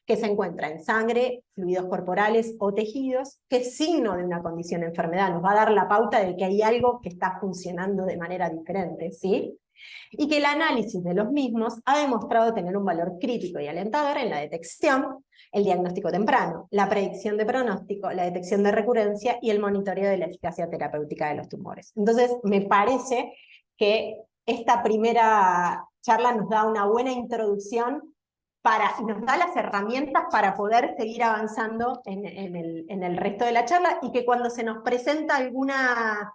que se encuentra en sangre, fluidos corporales o tejidos, que es signo de una condición de enfermedad, nos va a dar la pauta de que hay algo que está funcionando de manera diferente, ¿sí? Y que el análisis de los mismos ha demostrado tener un valor crítico y alentador en la detección, el diagnóstico temprano, la predicción de pronóstico, la detección de recurrencia y el monitoreo de la eficacia terapéutica de los tumores. Entonces, me parece que esta primera charla nos da una buena introducción nos da las herramientas para poder seguir avanzando en el resto de la charla, y que cuando se nos presenta alguna,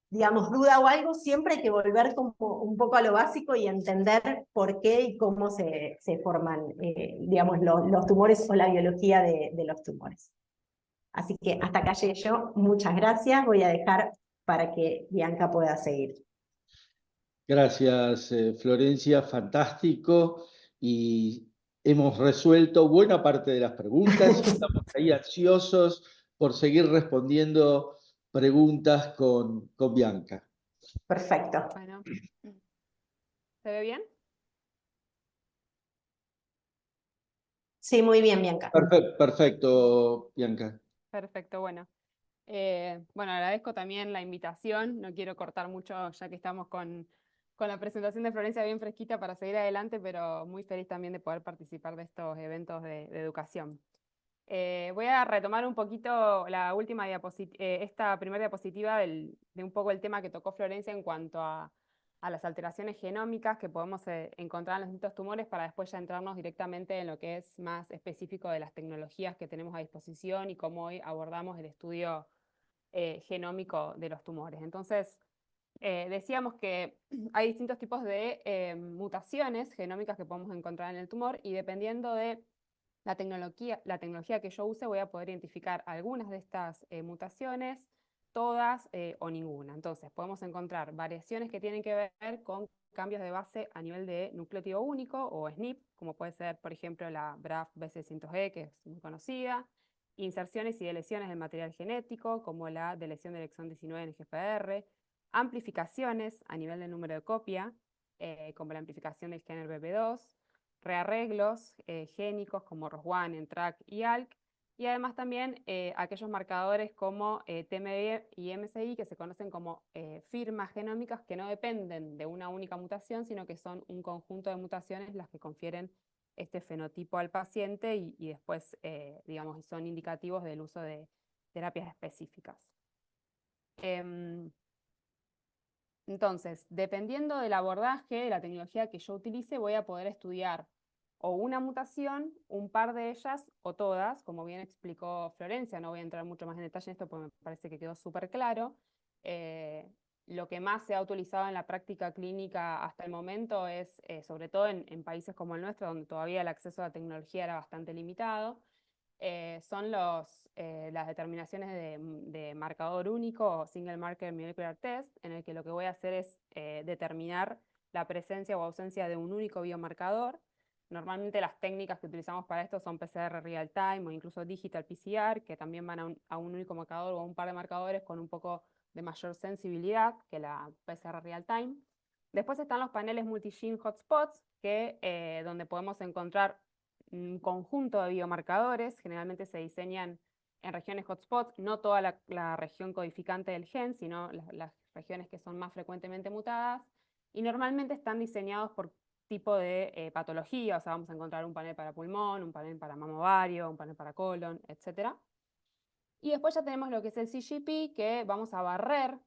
digamos, duda o algo, siempre hay que volver como un poco a lo básico y entender por qué y cómo se forman, digamos, los tumores o la biología de los tumores. Así que hasta acá llegué yo, muchas gracias, voy a dejar para que Bianca pueda seguir. Gracias, Florencia, fantástico, y hemos resuelto buena parte de las preguntas, y estamos ahí ansiosos por seguir respondiendo preguntas con Bianca. Perfecto. Bueno, ¿se ve bien? Sí, muy bien, Bianca. Perfecto, Bianca. Perfecto, bueno. Bueno, agradezco también la invitación. No quiero cortar mucho ya que estamos con la presentación de Florencia bien fresquita para seguir adelante, pero muy feliz también de poder participar de estos eventos de educación. Voy a retomar un poquito la última esta primera diapositiva de un poco el tema que tocó Florencia en cuanto a las alteraciones genómicas que podemos encontrar en los distintos tumores para después ya entrarnos directamente en lo que es más específico de las tecnologías que tenemos a disposición y cómo hoy abordamos el estudio genómico de los tumores. Entonces, decíamos que hay distintos tipos de mutaciones genómicas que podemos encontrar en el tumor y dependiendo de la tecnología que yo use voy a poder identificar algunas de estas mutaciones, todas o ninguna. Entonces podemos encontrar variaciones que tienen que ver con cambios de base a nivel de nucleótido único o SNP, como puede ser por ejemplo la BRAF B600E, que es muy conocida, inserciones y deleciones del material genético, como la deleción del exón 19 en el GFR, amplificaciones a nivel del número de copia, como la amplificación del gen BB2, rearreglos génicos como ROS1, ENTRAC y ALK, y además también aquellos marcadores como TMB y MSI que se conocen como firmas genómicas que no dependen de una única mutación, sino que son un conjunto de mutaciones las que confieren este fenotipo al paciente y después, digamos, son indicativos del uso de terapias específicas. Entonces, dependiendo del abordaje, de la tecnología que yo utilice, voy a poder estudiar o una mutación, un par de ellas o todas, como bien explicó Florencia. No voy a entrar mucho más en detalle en esto porque me parece que quedó súper claro. Lo que más se ha utilizado en la práctica clínica hasta el momento es, sobre todo en países como el nuestro, donde todavía el acceso a la tecnología era bastante limitado, son las determinaciones de marcador único o Single Marker Molecular Test, en el que lo que voy a hacer es determinar la presencia o ausencia de un único biomarcador. Normalmente las técnicas que utilizamos para esto son PCR real time o incluso digital PCR, que también van a un único marcador o a un par de marcadores con un poco de mayor sensibilidad que la PCR real time. Después están los paneles multigene hotspots, donde podemos encontrar un conjunto de biomarcadores, generalmente se diseñan en regiones hotspots, no toda la región codificante del gen, sino las regiones que son más frecuentemente mutadas, y normalmente están diseñados por tipo de patología, o sea, vamos a encontrar un panel para pulmón, un panel para mama ovario, un panel para colon, etc. Y después ya tenemos lo que es el CGP, que vamos a barrer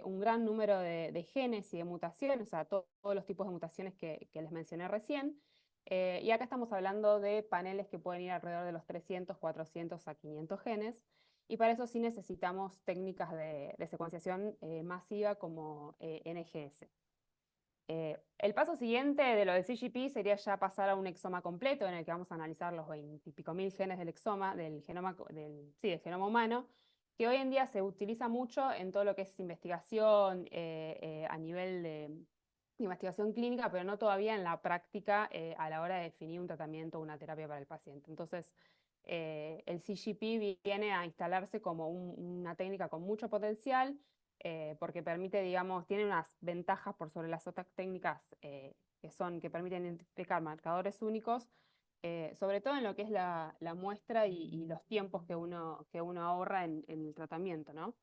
un gran número de genes y de mutaciones, o sea, todos los tipos de mutaciones que les mencioné recién. Y acá estamos hablando de paneles que pueden ir alrededor de los 300, 400 a 500 genes. Y para eso sí necesitamos técnicas de secuenciación masiva como NGS. El paso siguiente de lo del CGP sería ya pasar a un exoma completo en el que vamos a analizar los 20 y pico mil genes del exoma, del genoma humano, que hoy en día se utiliza mucho en todo lo que es investigación a nivel de investigación clínica, pero no todavía en la práctica a la hora de definir un tratamiento o una terapia para el paciente. Entonces, el CGP viene a instalarse como una técnica con mucho potencial, porque permite, digamos, tiene unas ventajas por sobre las otras técnicas que permiten identificar marcadores únicos, sobre todo en lo que es la muestra y los tiempos que uno ahorra en el tratamiento, ¿no?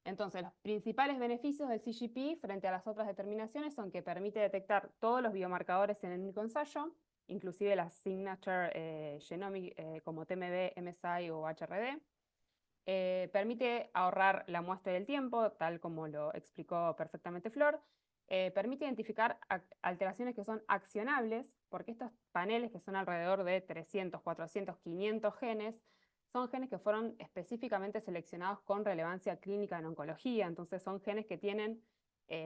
Entonces, los principales beneficios del CGP frente a las otras determinaciones son que permite detectar todos los biomarcadores en el único ensayo, inclusive las signature genomic como TMB, MSI o HRD. Permite ahorrar la muestra del tiempo, tal como lo explicó perfectamente Flor. Permite identificar alteraciones que son accionables, porque estos paneles, que son alrededor de 300, 400, 500 genes, son genes que fueron específicamente seleccionados con relevancia clínica en oncología. Entonces son genes que tienen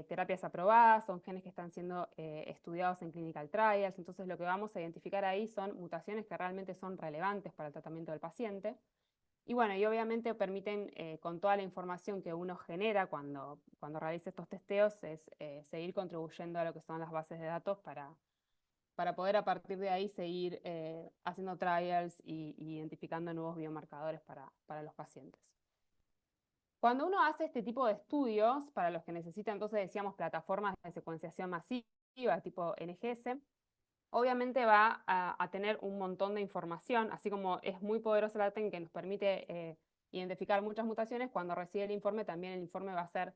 terapias aprobadas, son genes que están siendo estudiados en clinical trials. Entonces lo que vamos a identificar ahí son mutaciones que realmente son relevantes para el tratamiento del paciente. Y bueno, y obviamente permiten, con toda la información que uno genera cuando realiza estos testeos, es seguir contribuyendo a lo que son las bases de datos para poder a partir de ahí seguir haciendo trials y identificando nuevos biomarcadores para los pacientes. Cuando uno hace este tipo de estudios, para los que necesitan, entonces decíamos, plataformas de secuenciación masiva, tipo NGS, obviamente va a tener un montón de información, así como es muy poderosa la técnica que nos permite identificar muchas mutaciones. Cuando recibe el informe, también el informe va a ser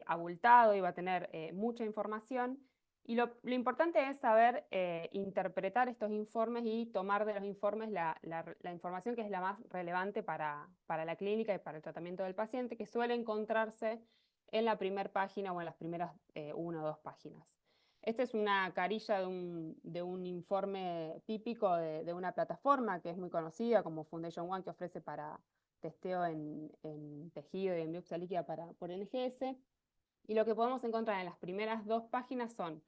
abultado y va a tener mucha información. Y lo importante es saber interpretar estos informes y tomar de los informes la información que es la más relevante para la clínica y para el tratamiento del paciente, que suele encontrarse en la primera página o en las primeras 1 o 2 páginas. Esta es una carilla de un informe típico de una plataforma que es muy conocida como Foundation One, que ofrece para testeo en tejido y en biopsia líquida por NGS. Y lo que podemos encontrar en las primeras 2 páginas son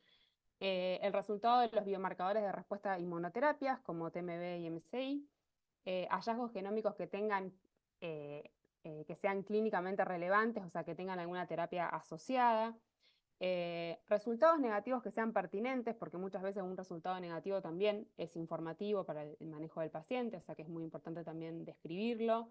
el resultado de los biomarcadores de respuesta a inmunoterapias, como TMB y MSI, hallazgos genómicos que sean clínicamente relevantes, o sea, que tengan alguna terapia asociada, resultados negativos que sean pertinentes, porque muchas veces un resultado negativo también es informativo para el manejo del paciente, o sea que es muy importante también describirlo.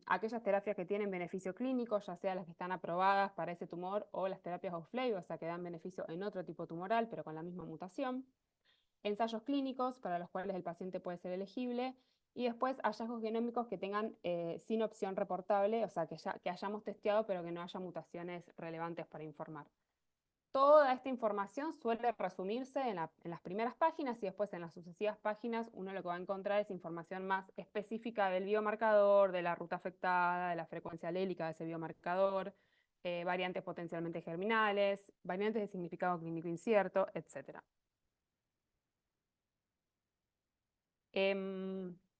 Aquellas terapias que tienen beneficio clínico, ya sea las que están aprobadas para ese tumor o las terapias off-label, o sea que dan beneficio en otro tipo tumoral, pero con la misma mutación. Ensayos clínicos para los cuales el paciente puede ser elegible. Y después hallazgos genómicos que tengan sin opción reportable, o sea que hayamos testeado pero que no haya mutaciones relevantes para informar. Toda esta información suele resumirse en las primeras páginas y después en las sucesivas páginas uno lo que va a encontrar es información más específica del biomarcador, de la ruta afectada, de la frecuencia alélica de ese biomarcador, variantes potencialmente germinales, variantes de significado clínico incierto, etc.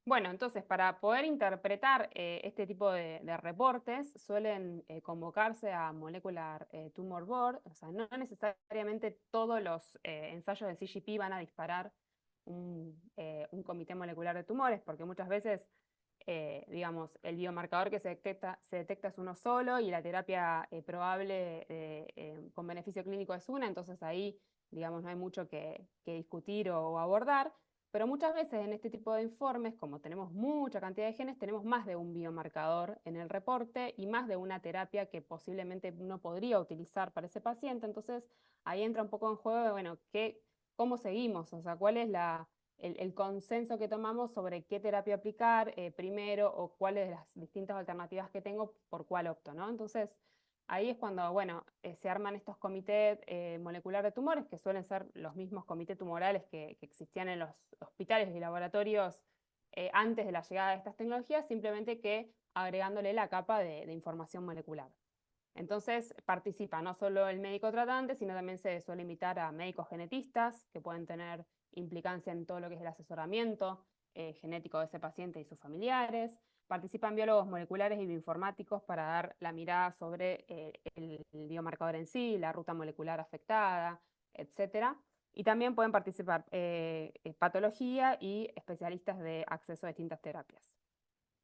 Bueno, entonces para poder interpretar este tipo de reportes suelen convocarse a Molecular Tumor Board, o sea, no necesariamente todos los ensayos de CGP van a disparar un comité molecular de tumores, porque muchas veces, digamos, el biomarcador que se detecta es uno solo y la terapia probable con beneficio clínico es una, entonces ahí, digamos, no hay mucho que discutir o abordar. Pero muchas veces en este tipo de informes, como tenemos mucha cantidad de genes, tenemos más de un biomarcador en el reporte y más de una terapia que posiblemente uno podría utilizar para ese paciente. Entonces ahí entra un poco en juego de, bueno, ¿cómo seguimos? O sea, ¿cuál es el consenso que tomamos sobre qué terapia aplicar primero o cuáles de las distintas alternativas que tengo, por cuál opto, ¿no? Entonces, ahí es cuando, bueno, se arman estos comités moleculares de tumores, que suelen ser los mismos comités tumorales que existían en los hospitales y laboratorios antes de la llegada de estas tecnologías, simplemente que agregándole la capa de información molecular. Entonces participa no solo el médico tratante, sino también se suele invitar a médicos genetistas, que pueden tener implicancia en todo lo que es el asesoramiento genético de ese paciente y sus familiares. Participan biólogos moleculares y bioinformáticos para dar la mirada sobre el biomarcador en sí, la ruta molecular afectada, etc. Y también pueden participar patología y especialistas de acceso a distintas terapias.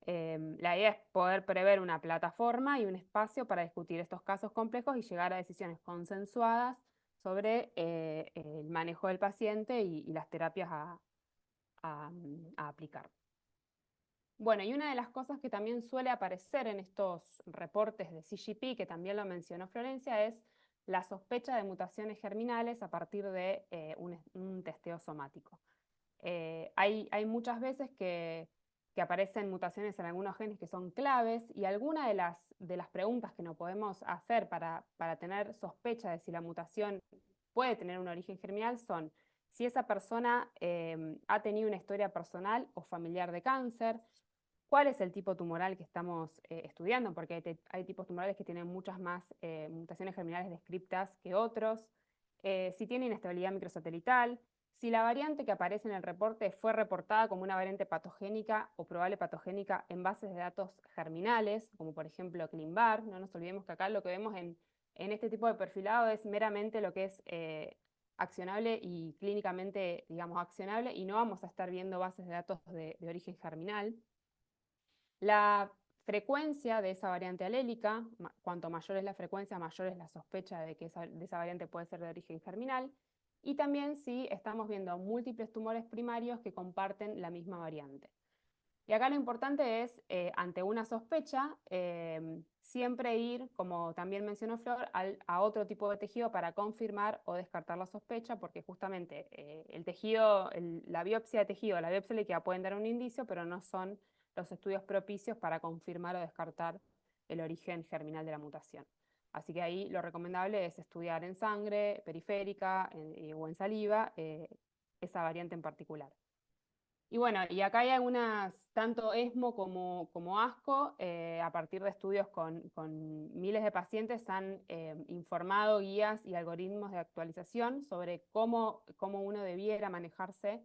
La idea es poder prever una plataforma y un espacio para discutir estos casos complejos y llegar a decisiones consensuadas sobre el manejo del paciente y las terapias a aplicar. Bueno, y una de las cosas que también suele aparecer en estos reportes de CGP, que también lo mencionó Florencia, es la sospecha de mutaciones germinales a partir de un testeo somático. Hay muchas veces que aparecen mutaciones en algunos genes que son claves, y alguna de las preguntas que nos podemos hacer para tener sospecha de si la mutación puede tener un origen germinal son si esa persona ha tenido una historia personal o familiar de cáncer, cuál es el tipo tumoral que estamos estudiando, porque hay tipos tumorales que tienen muchas más mutaciones germinales descriptas que otros, si tiene inestabilidad microsatelital, si la variante que aparece en el reporte fue reportada como una variante patogénica o probable patogénica en bases de datos germinales, como por ejemplo ClinVar. No nos olvidemos que acá lo que vemos en este tipo de perfilado es meramente lo que es accionable y clínicamente, digamos, accionable, y no vamos a estar viendo bases de datos de origen germinal. La frecuencia de esa variante alélica, cuanto mayor es la frecuencia, mayor es la sospecha de que esa variante puede ser de origen germinal. y también si estamos viendo múltiples tumores primarios que comparten la misma variante. Y acá lo importante es, ante una sospecha, siempre ir, como también mencionó Flor, a otro tipo de tejido para confirmar o descartar la sospecha, porque justamente el tejido, la biopsia de tejido, la biopsia líquida pueden dar un indicio, pero no son los estudios propicios para confirmar o descartar el origen germinal de la mutación. Así que ahí lo recomendable es estudiar en sangre periférica o en saliva esa variante en particular. Y bueno, y acá hay algunas, tanto ESMO como ASCO, a partir de estudios con miles de pacientes, han informado guías y algoritmos de actualización sobre cómo uno debiera manejarse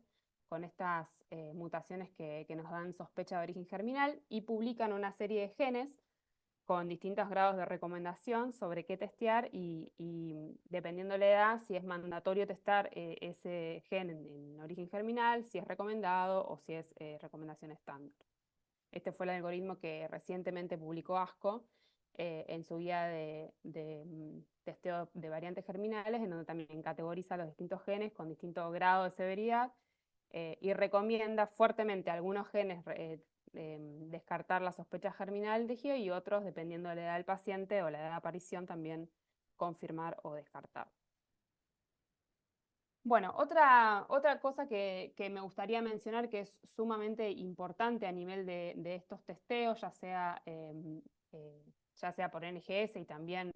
con estas mutaciones que nos dan sospecha de origen germinal, y publican una serie de genes con distintos grados de recomendación sobre qué testear y dependiendo de la edad, si es mandatorio testar ese gen en origen germinal, si es recomendado o si es recomendación estándar. Este fue el algoritmo que recientemente publicó ASCO en su guía de testeo de variantes germinales, en donde también categoriza los distintos genes con distinto grado de severidad y recomienda fuertemente algunos genes descartar la sospecha germinal del tejido y otros, dependiendo de la edad del paciente o la edad de aparición, también confirmar o descartar. Bueno, otra cosa que me gustaría mencionar que es sumamente importante a nivel de estos testeos, ya sea por NGS y también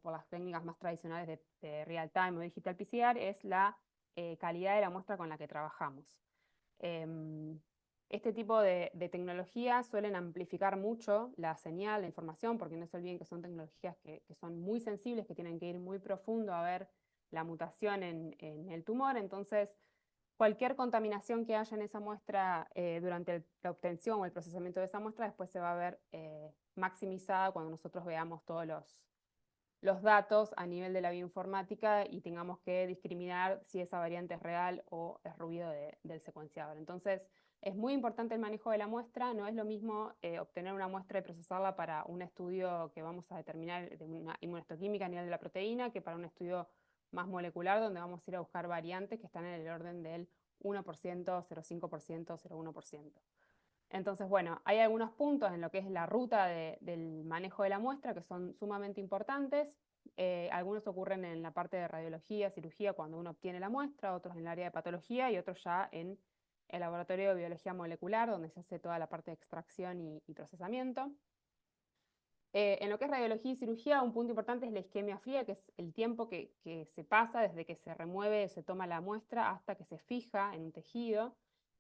por las técnicas más tradicionales de real time o digital PCR, es la calidad de la muestra con la que trabajamos. Este tipo de tecnologías suelen amplificar mucho la señal, la información, porque no se olviden que son tecnologías que son muy sensibles, que tienen que ir muy profundo a ver la mutación en el tumor. Entonces, cualquier contaminación que haya en esa muestra durante la obtención o el procesamiento de esa muestra después se va a ver maximizada cuando nosotros veamos todos los datos a nivel de la bioinformática y tengamos que discriminar si esa variante es real o es ruido del secuenciador. Entonces, es muy importante el manejo de la muestra. No es lo mismo obtener una muestra y procesarla para un estudio que vamos a determinar de una inmunohistoquímica a nivel de la proteína, que para un estudio más molecular, donde vamos a ir a buscar variantes que están en el orden del 1%, 0,5%, 0,1%. Entonces, bueno, hay algunos puntos en lo que es la ruta del manejo de la muestra que son sumamente importantes. Algunos ocurren en la parte de radiología, cirugía, cuando uno obtiene la muestra, otros en el área de patología y otros ya en el laboratorio de biología molecular, donde se hace toda la parte de extracción y procesamiento. En lo que es radiología y cirugía, un punto importante es la isquemia fría, que es el tiempo que se pasa desde que se remueve, se toma la muestra, hasta que se fija en un tejido.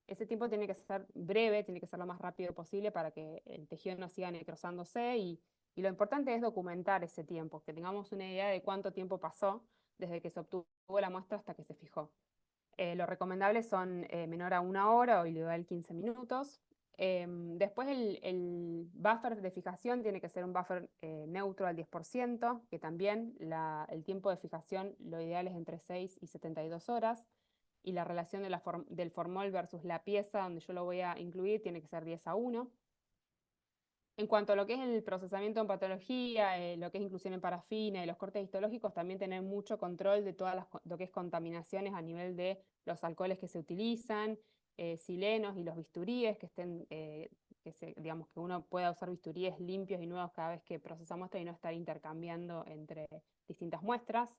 Ese tiempo tiene que ser breve, tiene que ser lo más rápido posible para que el tejido no siga necrosándose, y lo importante es documentar ese tiempo, que tengamos una idea de cuánto tiempo pasó desde que se obtuvo la muestra hasta que se fijó. Lo recomendable son menor a 1 hora o ideal 15 minutos. Después el buffer de fijación tiene que ser un buffer neutro al 10%, que también el tiempo de fijación lo ideal es entre 6 y 72 horas, y la relación del formol versus la pieza donde yo lo voy a incluir tiene que ser 10:1. En cuanto a lo que es el procesamiento en patología, lo que es inclusión en parafina y los cortes histológicos, también tener mucho control de todas lo que es contaminaciones a nivel de los alcoholes que se utilizan, silenos y los bisturíes que estén, digamos que uno pueda usar bisturíes limpios y nuevos cada vez que procesa muestra y no estar intercambiando entre distintas muestras.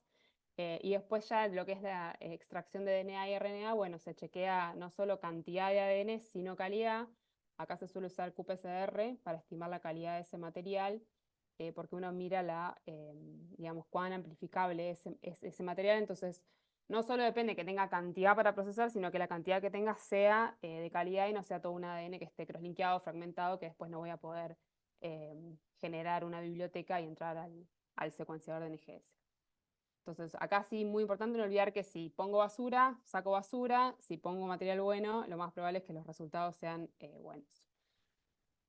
Y después ya lo que es la extracción de DNA y RNA, bueno, se chequea no solo cantidad de ADN, sino calidad. Acá se suele usar qPCR para estimar la calidad de ese material, porque uno mira digamos, cuán amplificable es ese material. Entonces, no solo depende que tenga cantidad para procesar, sino que la cantidad que tenga sea de calidad y no sea todo un ADN que esté crosslinkeado, fragmentado, que después no voy a poder generar una biblioteca y entrar al secuenciador de NGS. Entonces, acá sí, muy importante no olvidar que si pongo basura, saco basura. Si pongo material bueno, lo más probable es que los resultados sean buenos.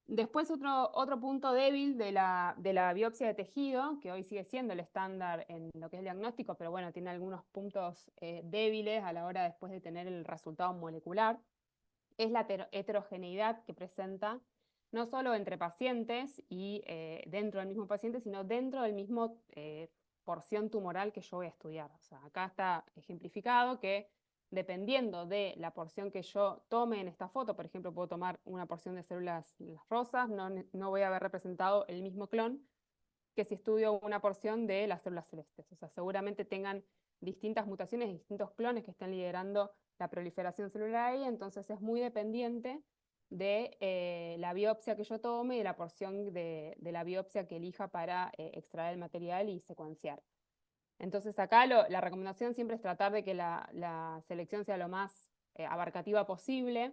Después otro punto débil de la biopsia de tejido, que hoy sigue siendo el estándar en lo que es el diagnóstico, pero bueno, tiene algunos puntos débiles a la hora después de tener el resultado molecular, es la heterogeneidad que presenta, no solo entre pacientes y dentro del mismo paciente, sino dentro del mismo porción tumoral que yo voy a estudiar. O sea, acá está ejemplificado que dependiendo de la porción que yo tome en esta foto, por ejemplo, puedo tomar una porción de células rosas, no voy a haber representado el mismo clon que si estudio una porción de las células celestes. O sea, seguramente tengan distintas mutaciones, distintos clones que estén liderando la proliferación celular ahí, entonces es muy dependiente de la biopsia que yo tome y de la porción de la biopsia que elija para extraer el material y secuenciar. Entonces acá la recomendación siempre es tratar de que la selección sea lo más abarcativa posible,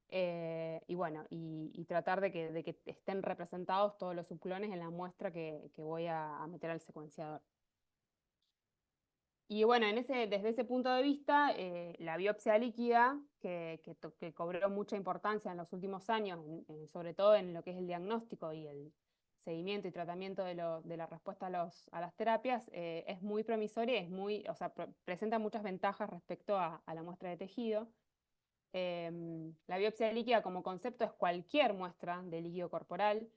y bueno, y tratar de que estén representados todos los subclones en la muestra que voy a meter al secuenciador. Y bueno, desde ese punto de vista, la biopsia líquida, que cobró mucha importancia en los últimos años, sobre todo en lo que es el diagnóstico y el seguimiento y tratamiento de la respuesta a las terapias, es muy promisoria, o sea, presenta muchas ventajas respecto a la muestra de tejido. La biopsia líquida como concepto es cualquier muestra de líquido corporal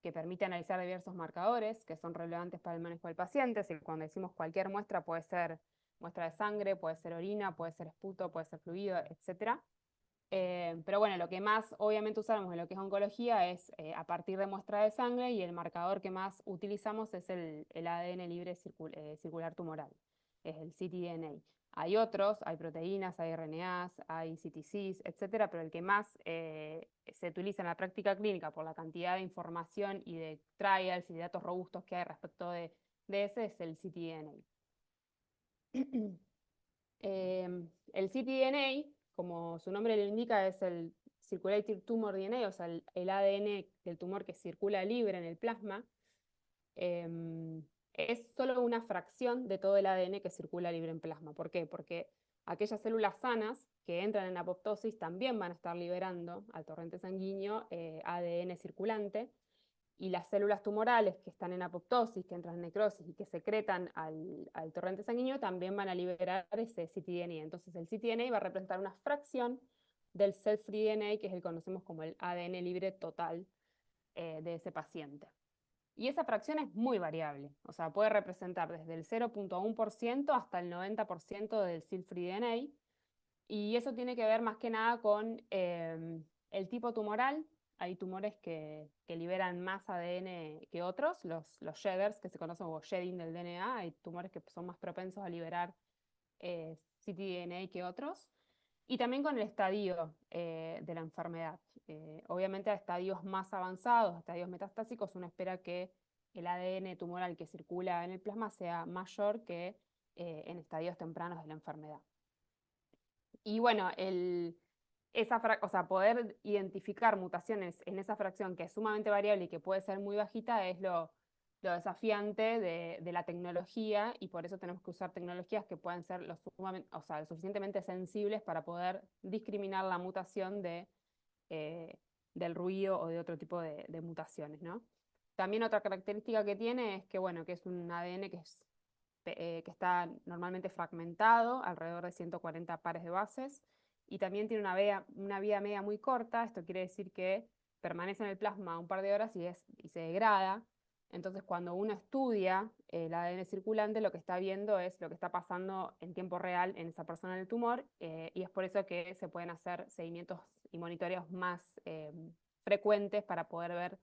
que permite analizar diversos marcadores que son relevantes para el manejo del paciente. Así que cuando decimos cualquier muestra, puede ser muestra de sangre, puede ser orina, puede ser esputo, puede ser fluido, etc. Pero bueno, lo que más obviamente usamos en lo que es oncología es a partir de muestra de sangre, y el marcador que más utilizamos es el ADN libre circular tumoral, es el ctDNA. Hay otros, hay proteínas, hay RNAs, hay CTCs, etcétera, pero el que más se utiliza en la práctica clínica por la cantidad de información y de trials y de datos robustos que hay respecto de ese es el ctDNA. El ctDNA, como su nombre lo indica, es el Circulating Tumor DNA, o sea, el ADN del tumor que circula libre en el plasma. Es solo una fracción de todo el ADN que circula libre en plasma. ¿Por qué? Porque aquellas células sanas que entran en apoptosis también van a estar liberando al torrente sanguíneo ADN circulante, y las células tumorales que están en apoptosis, que entran en necrosis y que secretan al torrente sanguíneo, también van a liberar ese ctDNA. Entonces el ctDNA va a representar una fracción del cell-free DNA, que es el que conocemos como el ADN libre total de ese paciente. Y esa fracción es muy variable, o sea, puede representar desde el 0.1% hasta el 90% del cell-free DNA, y eso tiene que ver más que nada con el tipo tumoral. Hay tumores que liberan más ADN que otros, los shedders, que se conocen como shedding del DNA. Hay tumores que son más propensos a liberar ctDNA que otros. Y también con el estadio de la enfermedad. Obviamente a estadios más avanzados, estadios metastásicos, uno espera que el ADN tumoral que circula en el plasma sea mayor que en estadios tempranos de la enfermedad. Y bueno, o sea, poder identificar mutaciones en esa fracción que es sumamente variable y que puede ser muy bajita es lo desafiante de la tecnología, y por eso tenemos que usar tecnologías que puedan ser lo suficientemente sensibles para poder discriminar la mutación del ruido o de otro tipo de mutaciones, ¿no? También otra característica que tiene es que, bueno, que es un ADN que está normalmente fragmentado, alrededor de 140 pares de bases, y también tiene una vida media muy corta. Esto quiere decir que permanece en el plasma un par de horas y se degrada. Entonces, cuando uno estudia el ADN circulante, lo que está viendo es lo que está pasando en tiempo real en esa persona del tumor, y es por eso que se pueden hacer seguimientos y monitoreos más frecuentes para poder ver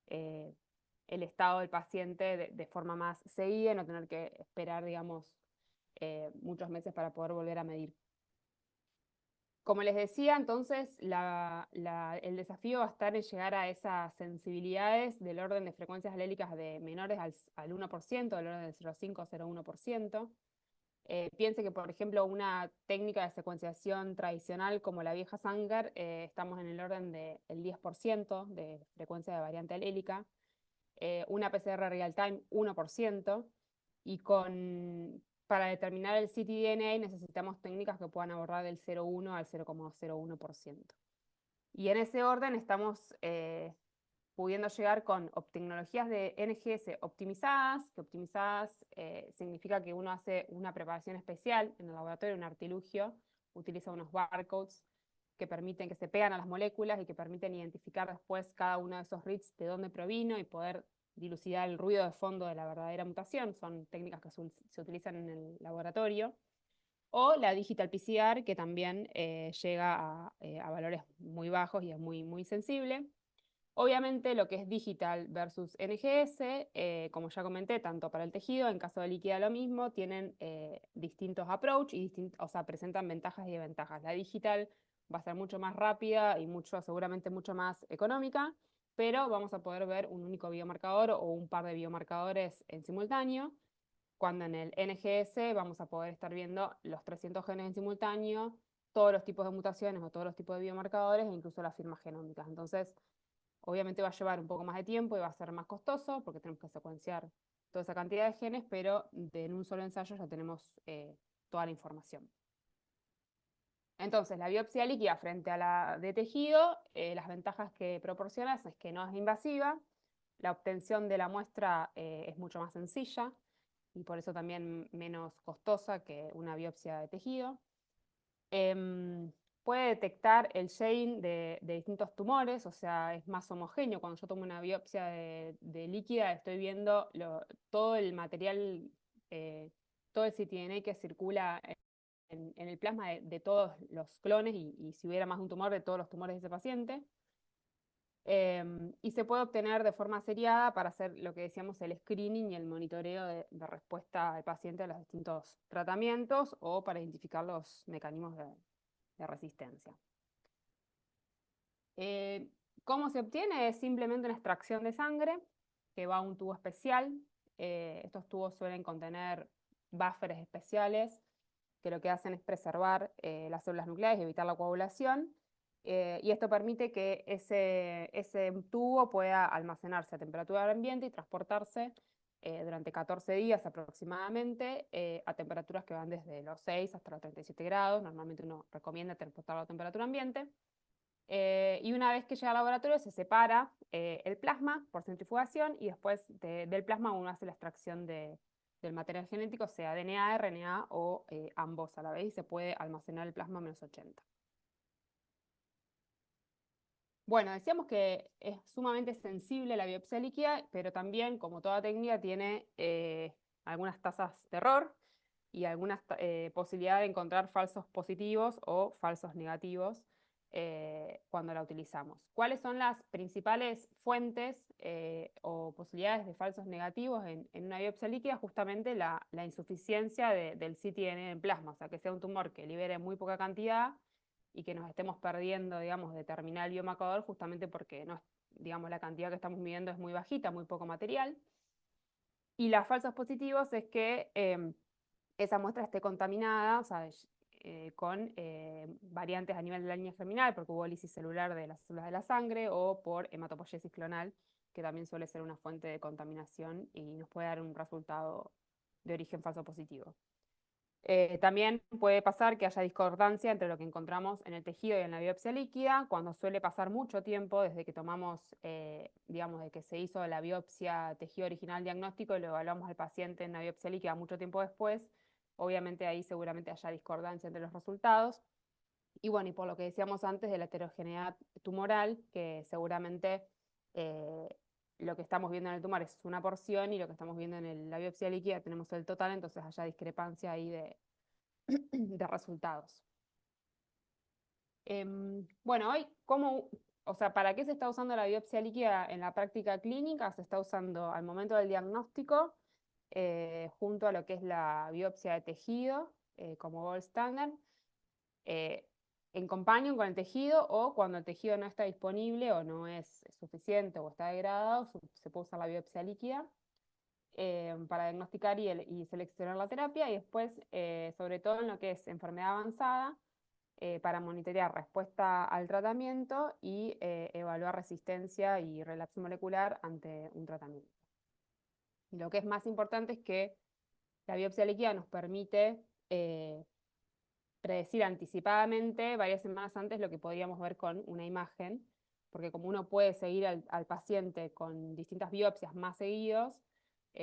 el estado del paciente de forma más seguida y no tener que esperar, digamos, muchos meses para poder volver a medir. Como les decía, entonces, el desafío va a estar en llegar a esas sensibilidades del orden de frecuencias alélicas de menores al 1%, del orden del 0,5 o 0,1%. Piense que, por ejemplo, una técnica de secuenciación tradicional como la vieja Sanger, estamos en el orden del 10% de frecuencia de variante alélica. Una PCR real-time 1%, y para determinar el ctDNA necesitamos técnicas que puedan abordar del 0,1 al 0,01%. Y en ese orden estamos pudiendo llegar con tecnologías de NGS optimizadas, que optimizadas significa que uno hace una preparación especial en el laboratorio, un artilugio, utiliza unos barcodes que permiten, que se pegan a las moléculas y que permiten identificar después cada uno de esos reads de dónde provino y poder dilucidar el ruido de fondo de la verdadera mutación, son técnicas que se utilizan en el laboratorio, o la digital PCR, que también llega a valores muy bajos y es muy sensible. Obviamente lo que es digital versus NGS, como ya comenté, tanto para el tejido, en caso de líquida lo mismo, tienen distintos approach y o sea, presentan ventajas y desventajas. La digital va a ser mucho más rápida y seguramente mucho más económica, pero vamos a poder ver un único biomarcador o un par de biomarcadores en simultáneo, cuando en el NGS vamos a poder estar viendo los 300 genes en simultáneo, todos los tipos de mutaciones o todos los tipos de biomarcadores e incluso las firmas genómicas. Entonces, obviamente va a llevar un poco más de tiempo y va a ser más costoso porque tenemos que secuenciar toda esa cantidad de genes, pero en un solo ensayo ya tenemos toda la información. Entonces, la biopsia líquida frente a la de tejido, las ventajas que proporciona es que no es invasiva, la obtención de la muestra es mucho más sencilla y por eso también menos costosa que una biopsia de tejido. Puede detectar el shading de distintos tumores, o sea, es más homogéneo. Cuando yo tomo una biopsia de líquida, estoy viendo todo el material, todo el ctDNA que circula en el plasma de todos los clones y si hubiera más de un tumor, de todos los tumores de ese paciente. Y se puede obtener de forma seriada para hacer lo que decíamos, el screening y el monitoreo de respuesta del paciente a los distintos tratamientos o para identificar los mecanismos de resistencia. ¿Cómo se obtiene? Es simplemente una extracción de sangre que va a un tubo especial. Estos tubos suelen contener buffers especiales que lo que hacen es preservar las células nucleares y evitar la coagulación. Y esto permite que ese tubo pueda almacenarse a temperatura ambiente y transportarse durante 14 días aproximadamente a temperaturas que van desde los 6 hasta los 37 grados. Normalmente uno recomienda transportarlo a temperatura ambiente. Y una vez que llega al laboratorio se separa el plasma por centrifugación y después del plasma uno hace la extracción del material genético, sea DNA, RNA o ambos a la vez, y se puede almacenar el plasma a -80. Bueno, decíamos que es sumamente sensible la biopsia líquida, pero también, como toda técnica, tiene algunas tasas de error y algunas posibilidades de encontrar falsos positivos o falsos negativos cuando la utilizamos. ¿Cuáles son las principales fuentes o posibilidades de falsos negativos en una biopsia líquida? Justamente la insuficiencia del ctDNA en plasma, o sea, que sea un tumor que libere muy poca cantidad y que nos estemos perdiendo, digamos, de terminar el biomarcador justamente porque no, digamos, la cantidad que estamos midiendo es muy bajita, muy poco material. Y los falsos positivos es que esa muestra esté contaminada, o sea, con variantes a nivel de la línea germinal, porque hubo lisis celular de las células de la sangre, o por hematopoiesis clonal, que también suele ser una fuente de contaminación y nos puede dar un resultado de origen falso positivo. También puede pasar que haya discordancia entre lo que encontramos en el tejido y en la biopsia líquida, cuando suele pasar mucho tiempo desde que tomamos, digamos, de que se hizo la biopsia tejido original diagnóstico y lo evaluamos al paciente en la biopsia líquida mucho tiempo después. Obviamente ahí seguramente haya discordancia entre los resultados. Y bueno, y por lo que decíamos antes de la heterogeneidad tumoral, que seguramente lo que estamos viendo en el tumor es una porción y lo que estamos viendo en la biopsia líquida tenemos el total, entonces haya discrepancia ahí de resultados. Bueno, hoy, o sea, ¿para qué se está usando la biopsia líquida en la práctica clínica? Se está usando al momento del diagnóstico, junto a lo que es la biopsia de tejido, como gold standard, en companion con el tejido, o cuando el tejido no está disponible o no es suficiente o está degradado, se puede usar la biopsia líquida para diagnosticar y seleccionar la terapia, y después, sobre todo en lo que es enfermedad avanzada, para monitorear respuesta al tratamiento y evaluar resistencia y relapso molecular ante un tratamiento. Y lo que es más importante es que la biopsia líquida nos permite predecir anticipadamente, varias semanas antes, lo que podríamos ver con una imagen, porque como uno puede seguir al paciente con distintas biopsias más seguidos,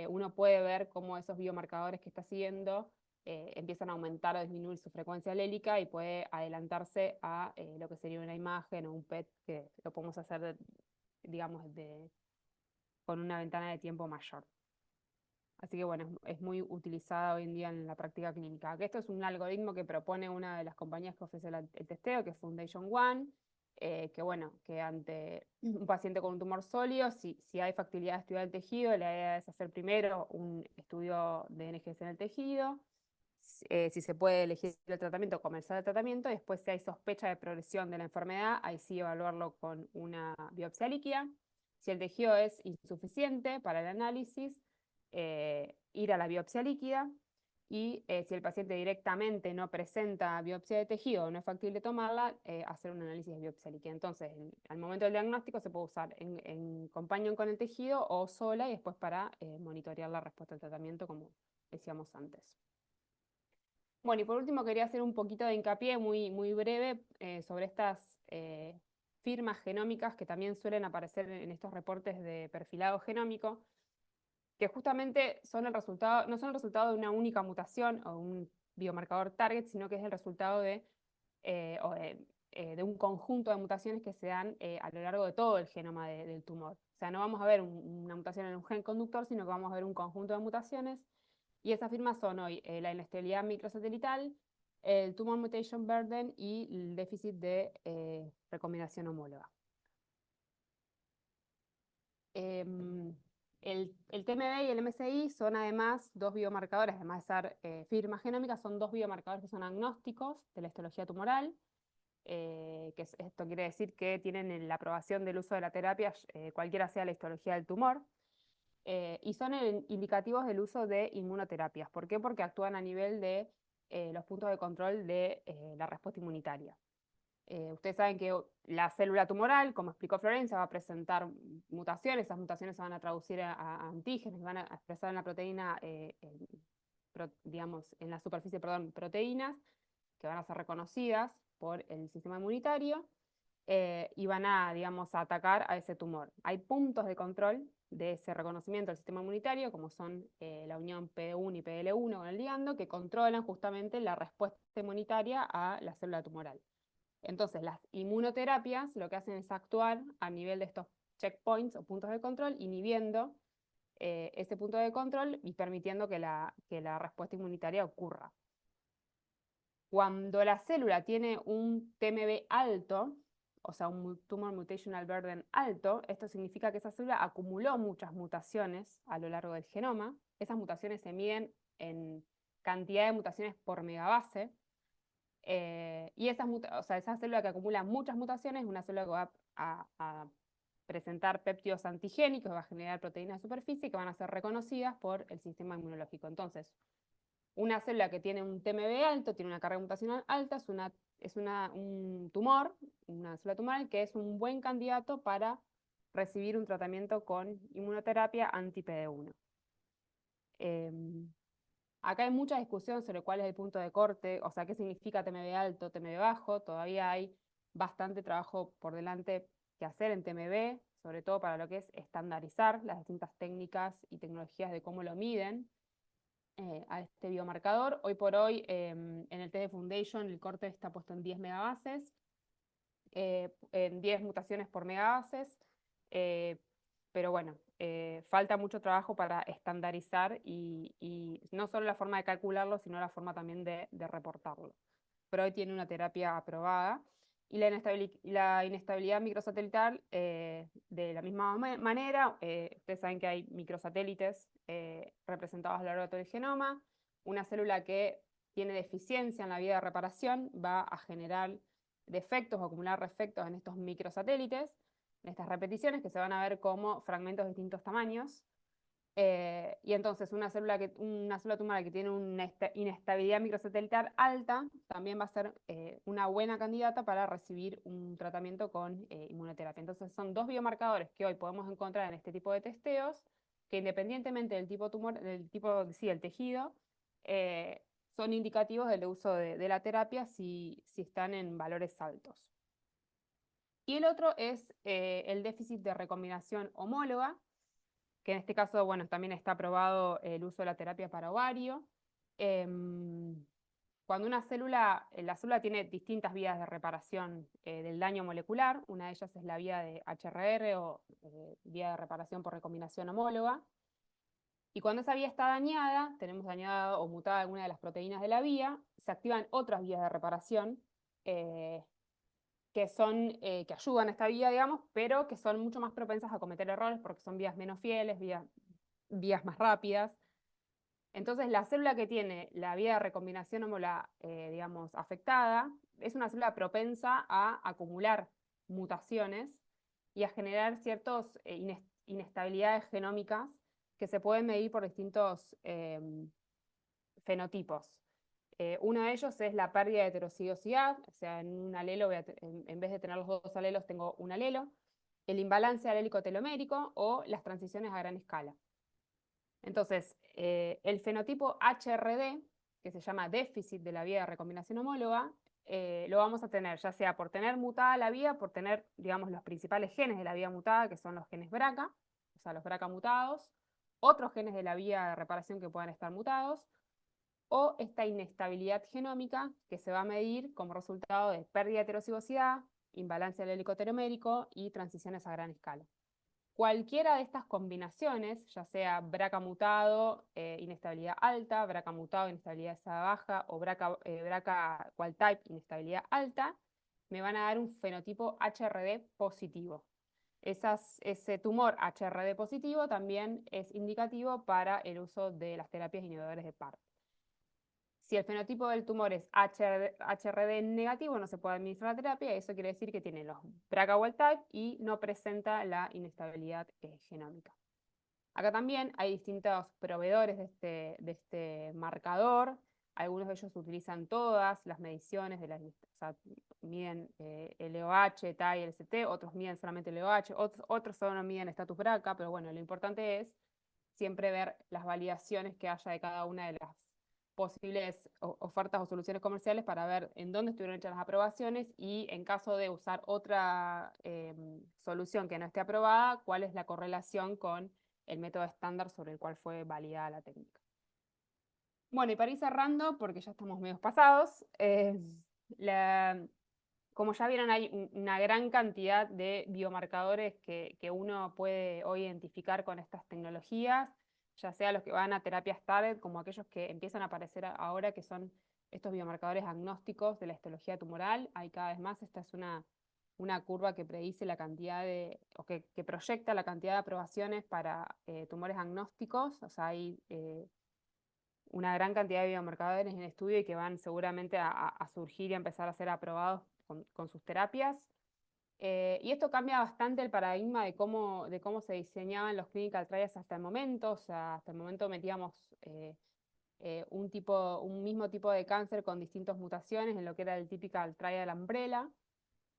uno puede ver cómo esos biomarcadores que está siguiendo empiezan a aumentar o disminuir su frecuencia alélica y puede adelantarse a lo que sería una imagen o un PET, que lo podemos hacer, digamos, con una ventana de tiempo mayor. Así que bueno, es muy utilizada hoy en día en la práctica clínica. Que esto es un algoritmo que propone una de las compañías que ofrece el testeo, que es Foundation One, que bueno, que ante un paciente con un tumor sólido, si hay factibilidad de estudiar el tejido, la idea es hacer primero un estudio de NGS en el tejido, si se puede elegir el tratamiento, comenzar el tratamiento, y después si hay sospecha de progresión de la enfermedad, ahí sí evaluarlo con una biopsia líquida. Si el tejido es insuficiente para el análisis, ir a la biopsia líquida, y si el paciente directamente no presenta biopsia de tejido o no es factible tomarla, hacer un análisis de biopsia líquida. Entonces, al momento del diagnóstico se puede usar en companion con el tejido o sola, y después para monitorear la respuesta al tratamiento, como decíamos antes. Bueno, y por último quería hacer un poquito de hincapié muy, muy breve sobre estas firmas genómicas que también suelen aparecer en estos reportes de perfilado genómico, que justamente son el resultado, no son el resultado de una única mutación o un biomarcador target, sino que es el resultado de un conjunto de mutaciones que se dan a lo largo de todo el genoma del tumor. O sea, no vamos a ver una mutación en un gen conductor, sino que vamos a ver un conjunto de mutaciones. Y esas firmas son hoy la inestabilidad microsatelital, el tumor mutation burden y el déficit de recombinación homóloga. El TMB y el MSI son además dos biomarcadores, además de ser firmas genómicas, son dos biomarcadores que son agnósticos de la histología tumoral, esto quiere decir que tienen la aprobación del uso de la terapia, cualquiera sea la histología del tumor. Y son indicativos del uso de inmunoterapias. ¿Por qué? Porque actúan a nivel de los puntos de control de la respuesta inmunitaria. Ustedes saben que la célula tumoral, como explicó Florencia, va a presentar mutaciones. Esas mutaciones se van a traducir a antígenos, van a expresar en la proteína, digamos, en la superficie, perdón, proteínas que van a ser reconocidas por el sistema inmunitario. Y van a, digamos, a atacar a ese tumor. Hay puntos de control de ese reconocimiento del sistema inmunitario, como son la unión PD1 y PDL1 con el ligando, que controlan justamente la respuesta inmunitaria a la célula tumoral. Entonces, las inmunoterapias lo que hacen es actuar a nivel de estos checkpoints o puntos de control, inhibiendo ese punto de control y permitiendo que la respuesta inmunitaria ocurra. Cuando la célula tiene un TMB alto, o sea, un tumor mutational burden alto, esto significa que esa célula acumuló muchas mutaciones a lo largo del genoma. Esas mutaciones se miden en cantidad de mutaciones por megabase, y esa célula que acumula muchas mutaciones es una célula que va a presentar péptidos antigénicos, va a generar proteínas de superficie que van a ser reconocidas por el sistema inmunológico. Entonces, una célula que tiene un TMB alto, tiene una carga mutacional alta, es un tumor, una célula tumoral que es un buen candidato para recibir un tratamiento con inmunoterapia anti-PD1. Acá hay mucha discusión sobre cuál es el punto de corte, o sea, qué significa TMB alto, TMB bajo. Todavía hay bastante trabajo por delante que hacer en TMB, sobre todo para lo que es estandarizar las distintas técnicas y tecnologías de cómo lo miden a este biomarcador. Hoy por hoy, en el test de Foundation, el corte está puesto en 10 megabases, en 10 mutaciones por megabases, pero bueno, falta mucho trabajo para estandarizar y no solo la forma de calcularlo, sino la forma también de reportarlo. Pero hoy tiene una terapia aprobada. Y la inestabilidad microsatelital, de la misma manera, ustedes saben que hay microsatélites representados a lo largo de todo el genoma. Una célula que tiene deficiencia en la vía de reparación va a generar defectos o acumular defectos en estos microsatélites, en estas repeticiones que se van a ver como fragmentos de distintos tamaños. Y entonces una célula tumoral que tiene una inestabilidad microsatelital alta también va a ser una buena candidata para recibir un tratamiento con inmunoterapia. Entonces son dos biomarcadores que hoy podemos encontrar en este tipo de testeos, que independientemente del tipo tumor, del tejido, son indicativos del uso de la terapia si están en valores altos. Y el otro es el déficit de recombinación homóloga, que en este caso, bueno, también está aprobado el uso de la terapia para ovario. cuando una célula, la célula tiene distintas vías de reparación del daño molecular. Una de ellas es la vía de HRR o vía de reparación por recombinación homóloga. Y cuando esa vía está dañada, tenemos dañada o mutada alguna de las proteínas de la vía, se activan otras vías de reparación que ayudan a esta vía, digamos, pero que son mucho más propensas a cometer errores porque son vías menos fieles, vías más rápidas. Entonces, la célula que tiene la vía de recombinación homóloga, digamos, afectada, es una célula propensa a acumular mutaciones y a generar ciertas inestabilidades genómicas que se pueden medir por distintos fenotipos. Uno de ellos es la pérdida de heterocigosidad, o sea, en un alelo, en vez de tener los dos alelos, tengo un alelo, el imbalance alélico telomérico o las transiciones a gran escala. Entonces, el fenotipo HRD, que se llama déficit de la vía de recombinación homóloga, lo vamos a tener ya sea por tener mutada la vía, por tener, digamos, los principales genes de la vía mutada, que son los genes BRCA, o sea, los BRCA mutados, otros genes de la vía de reparación que puedan estar mutados, o esta inestabilidad genómica que se va a medir como resultado de pérdida de heterocigosidad, imbalance alélico telomérico y transiciones a gran escala. Cualquiera de estas combinaciones, ya sea BRCA mutado, inestabilidad alta, BRCA mutado, inestabilidad baja, o BRCA wild type, inestabilidad alta, me van a dar un fenotipo HRD positivo. Ese tumor HRD positivo también es indicativo para el uso de las terapias inhibidores de PARP. Si el fenotipo del tumor es HRD negativo, no se puede administrar la terapia, y eso quiere decir que tiene los BRCA wild type y no presenta la inestabilidad genómica. Acá también hay distintos proveedores de este marcador. Algunos de ellos utilizan todas las mediciones, o sea, miden LOH, TAI, LCT, otros miden solamente LOH, otros solo miden estatus BRCA, pero bueno, lo importante es siempre ver las validaciones que haya de cada una de las posibles ofertas o soluciones comerciales para ver en dónde estuvieron hechas las aprobaciones y en caso de usar otra solución que no esté aprobada, cuál es la correlación con el método estándar sobre el cual fue validada la técnica. Bueno, y para ir cerrando, porque ya estamos medio pasados, como ya vieron, hay una gran cantidad de biomarcadores que uno puede hoy identificar con estas tecnologías, ya sea los que van a terapias target, como aquellos que empiezan a aparecer ahora, que son estos biomarcadores agnósticos de la histología tumoral. Hay cada vez más. Esta es una curva que predice la cantidad o que proyecta la cantidad de aprobaciones para tumores agnósticos. O sea, hay una gran cantidad de biomarcadores en estudio y que van seguramente a surgir y a empezar a ser aprobados con sus terapias. Y esto cambia bastante el paradigma de cómo se diseñaban los clinical trials hasta el momento. O sea, hasta el momento metíamos un mismo tipo de cáncer con distintas mutaciones en lo que era el typical trial umbrella,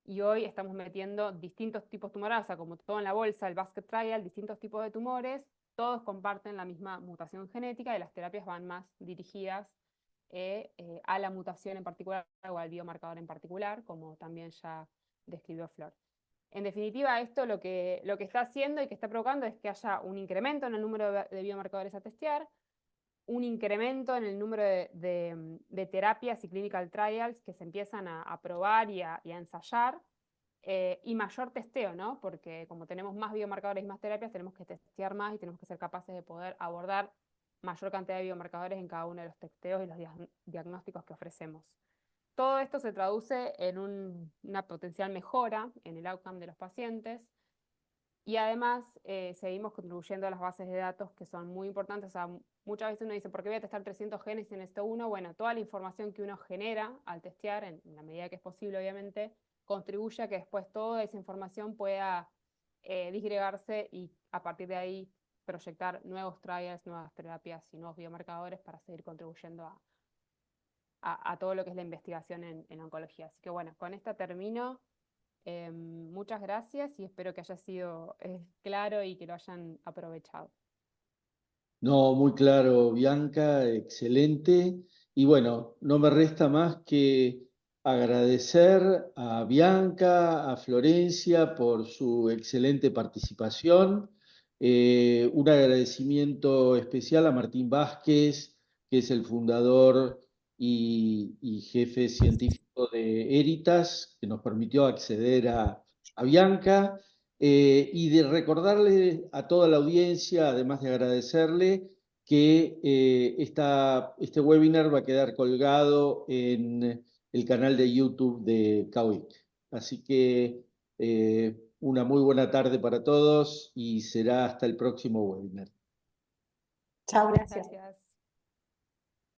y hoy estamos metiendo distintos tipos tumorales, o sea, como todo en la bolsa, el basket trial, distintos tipos de tumores, todos comparten la misma mutación genética y las terapias van más dirigidas a la mutación en particular o al biomarcador en particular, como también ya describió Flor. En definitiva, esto lo que está haciendo y que está provocando es que haya un incremento en el número de biomarcadores a testear, un incremento en el número de terapias y clinical trials que se empiezan a probar y a ensayar, y mayor testeo, ¿no? Porque como tenemos más biomarcadores y más terapias, tenemos que testear más y tenemos que ser capaces de poder abordar mayor cantidad de biomarcadores en cada uno de los testeos y los diagnósticos que ofrecemos. Todo esto se traduce en una potencial mejora en el outcome de los pacientes, y además seguimos contribuyendo a las bases de datos, que son muy importantes. O sea, muchas veces uno dice, ¿por qué voy a testar 300 genes y necesito uno? Bueno, toda la información que uno genera al testear, en la medida que es posible, obviamente, contribuye a que después toda esa información pueda disgregarse y a partir de ahí proyectar nuevos trials, nuevas terapias y nuevos biomarcadores para seguir contribuyendo a todo lo que es la investigación en oncología. Así que bueno, con esta termino. Muchas gracias y espero que haya sido claro y que lo hayan aprovechado. No, muy claro, Bianca, excelente. Y bueno, no me resta más que agradecer a Bianca, a Florencia por su excelente participación. Un agradecimiento especial a Martín Vázquez, que es el fundador y jefe científico de Eritas, que nos permitió acceder a Bianca, y de recordarle a toda la audiencia, además de agradecerle, que este webinar va a quedar colgado en el canal de YouTube de CAUIC. Así que una muy buena tarde para todos y será hasta el próximo webinar. Chao, gracias. Gracias.